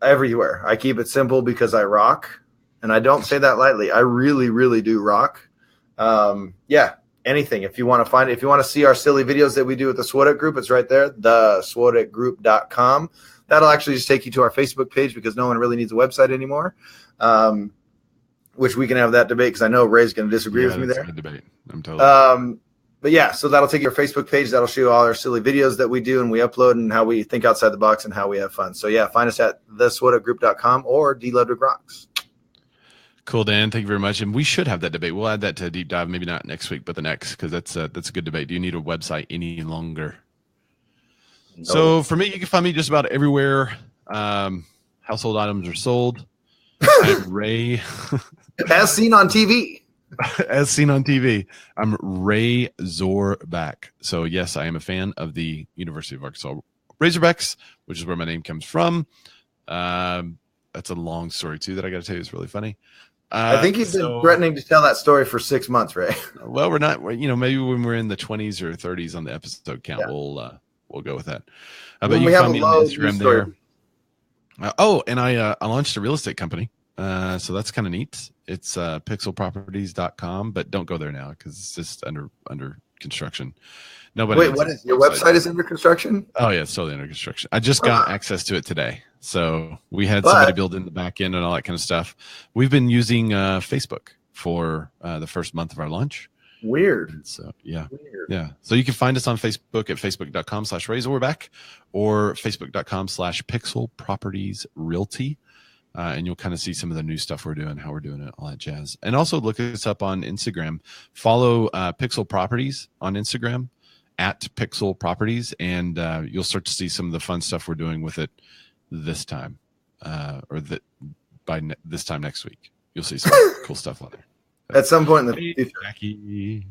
Everywhere. I keep it simple because I rock, and I don't say that lightly. I really, really do rock. Yeah, anything. If you want to find it, if you want to see our silly videos that we do with the SWOTIC group, it's right there, theswoticgroup.com. That'll actually just take you to our Facebook page because no one really needs a website anymore. Which we can have that debate because I know Ray's going to disagree with me there. Debate. I'm totally. But yeah, so that'll take your Facebook page. That'll show all our silly videos that we do and we upload and how we think outside the box and how we have fun. So yeah, find us at theswotagroup.com or D-Ludwig Rocks. Cool, Dan. Thank you very much. And we should have that debate. We'll add that to a deep dive, maybe not next week, but the next, because that's a good debate. Do you need a website any longer? No. So for me, you can find me just about everywhere. Household items are sold. I'm Ray. As seen on TV. As seen on TV. I'm Ray Zorback. So yes, I am a fan of the University of Arkansas Razorbacks, which is where my name comes from. That's a long story too that I got to tell you. It's really funny. I think he's been threatening to tell that story for 6 months, Ray. Well, we're not. Maybe when we're in the 20s or 30s on the episode count, we'll go with that. But you can find me on Instagram there. And I launched a real estate company. So that's kind of neat. It's pixelproperties.com, but don't go there now because it's just under construction. Nobody. Wait, what is your website is under construction? Oh yeah, it's totally under construction. I just got access to it today. So we had somebody build in the back end and all that kind of stuff. We've been using Facebook for the first month of our launch. Weird. And so yeah. So you can find us on Facebook at facebook.com/RayZorback or facebook.com/pixelpropertiesrealty. And you'll kind of see some of the new stuff we're doing, how we're doing it, all that jazz. And also look us up on Instagram. Follow Pixel Properties on Instagram at Pixel Properties, and you'll start to see some of the fun stuff we're doing with it this time, this time next week. You'll see some cool stuff on there. At some point in the future. Jackie.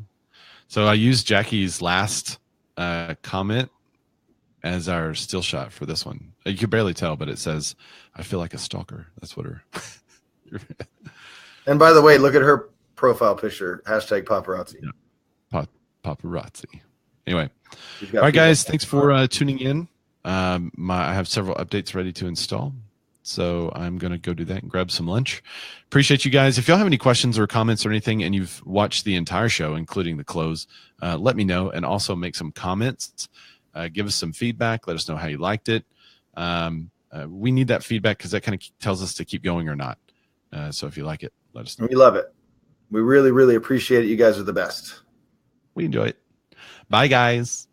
So I used Jackie's last comment as our still shot for this one. You can barely tell, but it says, "I feel like a stalker." That's what her. And by the way, look at her profile picture. #paparazzi. Yeah. Paparazzi. Anyway. All right, guys. Thanks for tuning in. I have several updates ready to install. So I'm going to go do that and grab some lunch. Appreciate you guys. If y'all have any questions or comments or anything, and you've watched the entire show, including the close, let me know, and also make some comments. Give us some feedback. Let us know how you liked it. We need that feedback because that kind of tells us to keep going or not. So if you like it, let us know. We love it. We really, really appreciate it. You guys are the best. We enjoy it. Bye, guys.